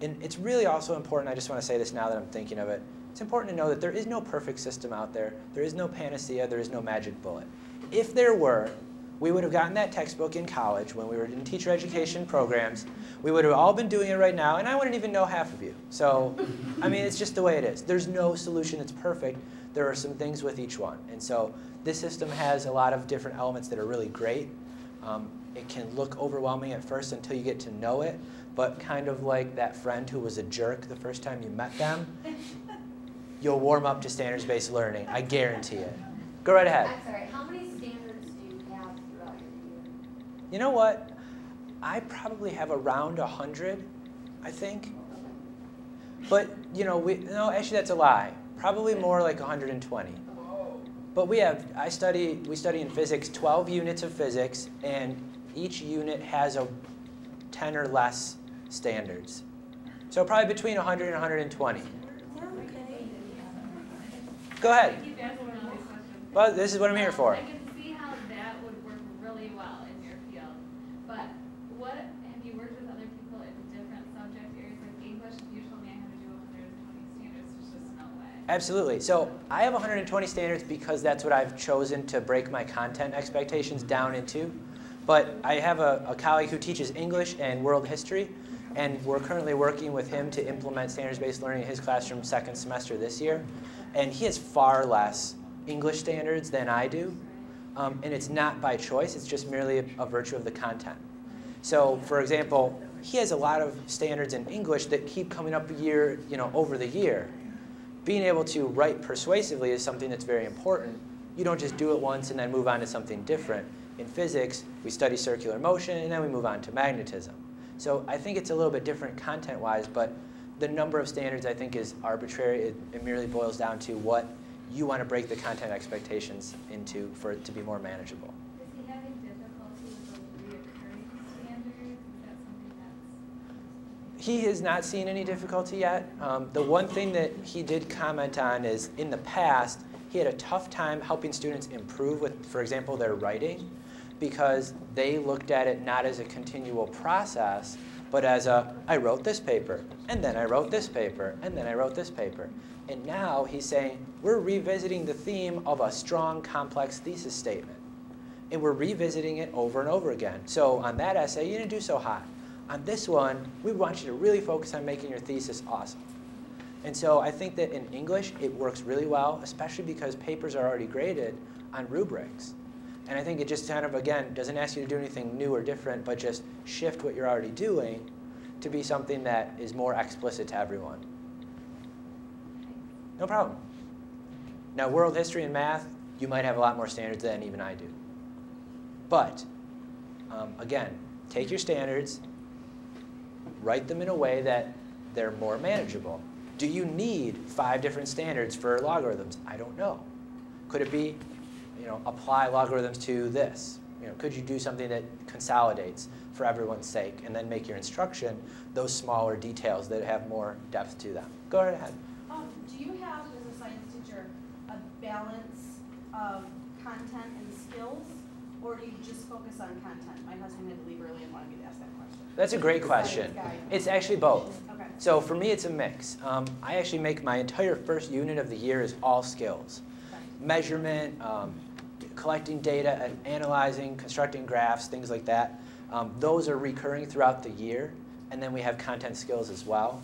And it's really also important, I just want to say this now that I'm thinking of it, it's important to know that there is no perfect system out there. There is no panacea. There is no magic bullet. If there were, we would have gotten that textbook in college when we were in teacher education programs. We would have all been doing it right now, and I wouldn't even know half of you. So, I mean, it's just the way it is. There's no solution that's perfect. There are some things with each one. And so this system has a lot of different elements that are really great. It can look overwhelming at first until you get to know it, but kind of like that friend who was a jerk the first time you met them, you'll warm up to standards-based learning. I guarantee it. Go right ahead. I'm sorry, how many standards do you have throughout your year? You know what? I probably have around 100, I think. But, you know, no, actually that's a lie. Probably more like 120. But we study in physics 12 units of physics, and each unit has 10 or less standards. So probably between 100 and 120. Go ahead. Well, this is what I'm here for. I can see how that would work really well in your field. But have you worked with other people in different subject areas like English? If you told me I had to do 120 standards, there's just no way. Absolutely. So I have 120 standards because that's what I've chosen to break my content expectations down into. But I have a colleague who teaches English and world history, and we're currently working with him to implement standards-based learning in his classroom second semester this year. And he has far less English standards than I do. And it's not by choice, it's just merely a virtue of the content. So, for example, he has a lot of standards in English that keep coming up over the year. Being able to write persuasively is something that's very important. You don't just do it once and then move on to something different. In physics, we study circular motion and then we move on to magnetism. So I think it's a little bit different content-wise, but the number of standards I think is arbitrary. It merely boils down to what you want to break the content expectations into for it to be more manageable. Is he having difficulty with those reoccurring standards? Is that something that's... He has not seen any difficulty yet. The one thing that he did comment on is in the past, he had a tough time helping students improve with, for example, their writing, because they looked at it not as a continual process, but as I wrote this paper, and then I wrote this paper, and then I wrote this paper. And now he's saying, we're revisiting the theme of a strong, complex thesis statement. And we're revisiting it over and over again. So on that essay, you didn't do so hot. On this one, we want you to really focus on making your thesis awesome. And so I think that in English, it works really well, especially because papers are already graded on rubrics. And I think it just kind of, again, doesn't ask you to do anything new or different, but just shift what you're already doing to be something that is more explicit to everyone. No problem. Now, world history and math, you might have a lot more standards than even I do. But, again, take your standards, write them in a way that they're more manageable. Do you need 5 different standards for logarithms? I don't know. Could it be, apply logarithms to this? Could you do something that consolidates for everyone's sake and then make your instruction those smaller details that have more depth to them? Go right ahead. Do you have, as a science teacher, a balance of content and skills, or do you just focus on content? My husband had to leave early and wanted me to ask that question. That's a great question. It's actually both. Okay. So for me, it's a mix. I actually make my entire first unit of the year is all skills. Okay. Measurement, collecting data and analyzing, constructing graphs, things like that. Those are recurring throughout the year. And then we have content skills as well.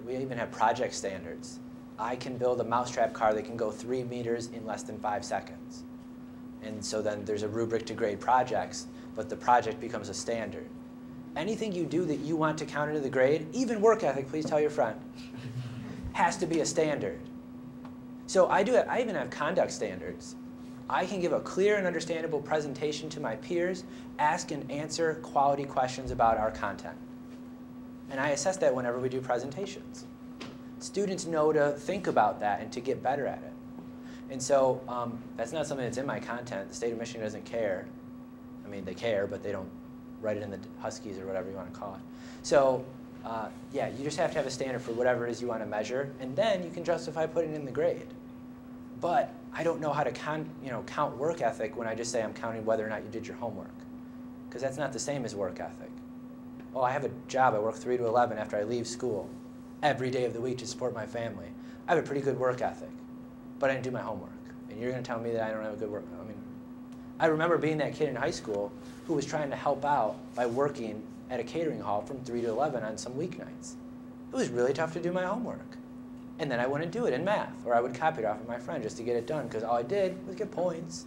We even have project standards. I can build a mousetrap car that can go 3 meters in less than 5 seconds. And so then there's a rubric to grade projects, but the project becomes a standard. Anything you do that you want to count into the grade, even work ethic, please tell your friend, has to be a standard. So I even have conduct standards. I can give a clear and understandable presentation to my peers, ask and answer quality questions about our content. And I assess that whenever we do presentations. Students know to think about that and to get better at it. And so that's not something that's in my content. The state of Michigan doesn't care. I mean, they care, but they don't write it in the Huskies or whatever you want to call it. So yeah, you just have to have a standard for whatever it is you want to measure, and then you can justify putting it in the grade. But I don't know how to count work ethic when I just say I'm counting whether or not you did your homework, because that's not the same as work ethic. Well, I have a job. I work 3 to 11 after I leave school every day of the week to support my family. I have a pretty good work ethic, but I didn't do my homework. And you're going to tell me that I don't have a good work ethic? I mean, I remember being that kid in high school who was trying to help out by working at a catering hall from 3 to 11 on some weeknights. It was really tough to do my homework. And then I wouldn't do it in math, or I would copy it off of my friend just to get it done, because all I did was get points.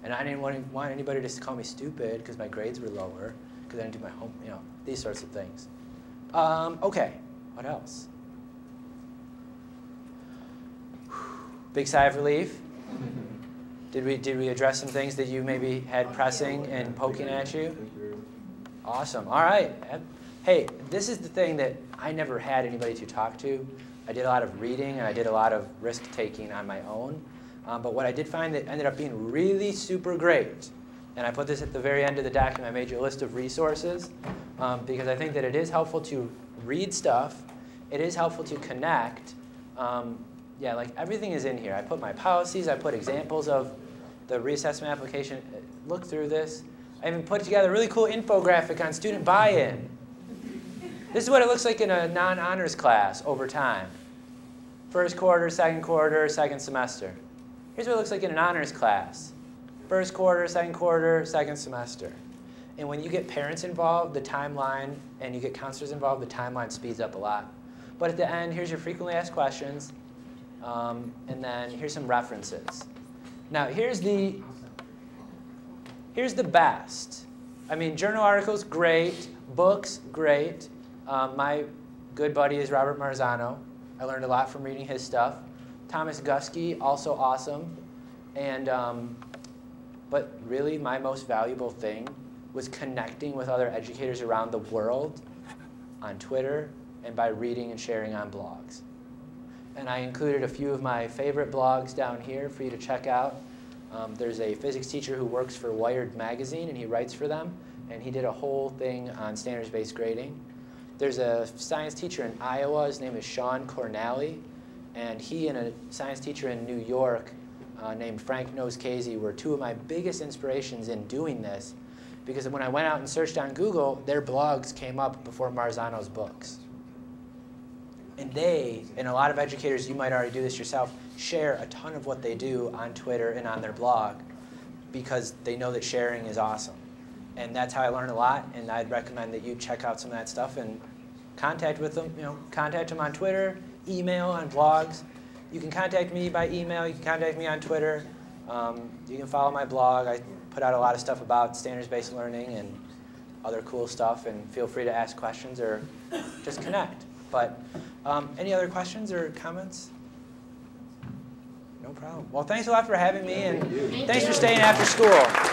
And I didn't want anybody to call me stupid because my grades were lower, because I didn't do my home, these sorts of things. Okay, what else? Big sigh of relief. Did we address some things that you maybe had pressing and poking at you? Awesome. All right. Hey, this is the thing that I never had anybody to talk to. I did a lot of reading and I did a lot of risk-taking on my own. But what I did find that ended up being really super great, and I put this at the very end of the document, I made you a list of resources, because I think that it is helpful to read stuff. It is helpful to connect. Yeah, like everything is in here. I put my policies. I put examples of the reassessment application. Look through this. I even put together a really cool infographic on student buy-in. This is what it looks like in a non-honors class over time. First quarter, second semester. Here's what it looks like in an honors class. First quarter, second semester. And when you get parents involved, the timeline, and you get counselors involved, the timeline speeds up a lot. But at the end, here's your frequently asked questions, and then here's some references. Now, here's the best. I mean, journal articles, great. Books, great. My good buddy is Robert Marzano. I learned a lot from reading his stuff. Thomas Gusky, also awesome. And, but really, my most valuable thing was connecting with other educators around the world on Twitter and by reading and sharing on blogs. And I included a few of my favorite blogs down here for you to check out. There's a physics teacher who works for Wired magazine, and he writes for them. And he did a whole thing on standards-based grading. There's a science teacher in Iowa. His name is Sean Cornally. And he and a science teacher in New York named Frank Nose-Casey were two of my biggest inspirations in doing this. Because when I went out and searched on Google, their blogs came up before Marzano's books. And they, and a lot of educators, you might already do this yourself, share a ton of what they do on Twitter and on their blog because they know that sharing is awesome. And that's how I learned a lot, and I'd recommend that you check out some of that stuff and contact with them. You know, contact them on Twitter, email, on blogs. You can contact me by email. You can contact me on Twitter. You can follow my blog. I put out a lot of stuff about standards-based learning and other cool stuff, and feel free to ask questions or just connect. But any other questions or comments? No problem. Well, thanks a lot for having me, and thanks for staying after school.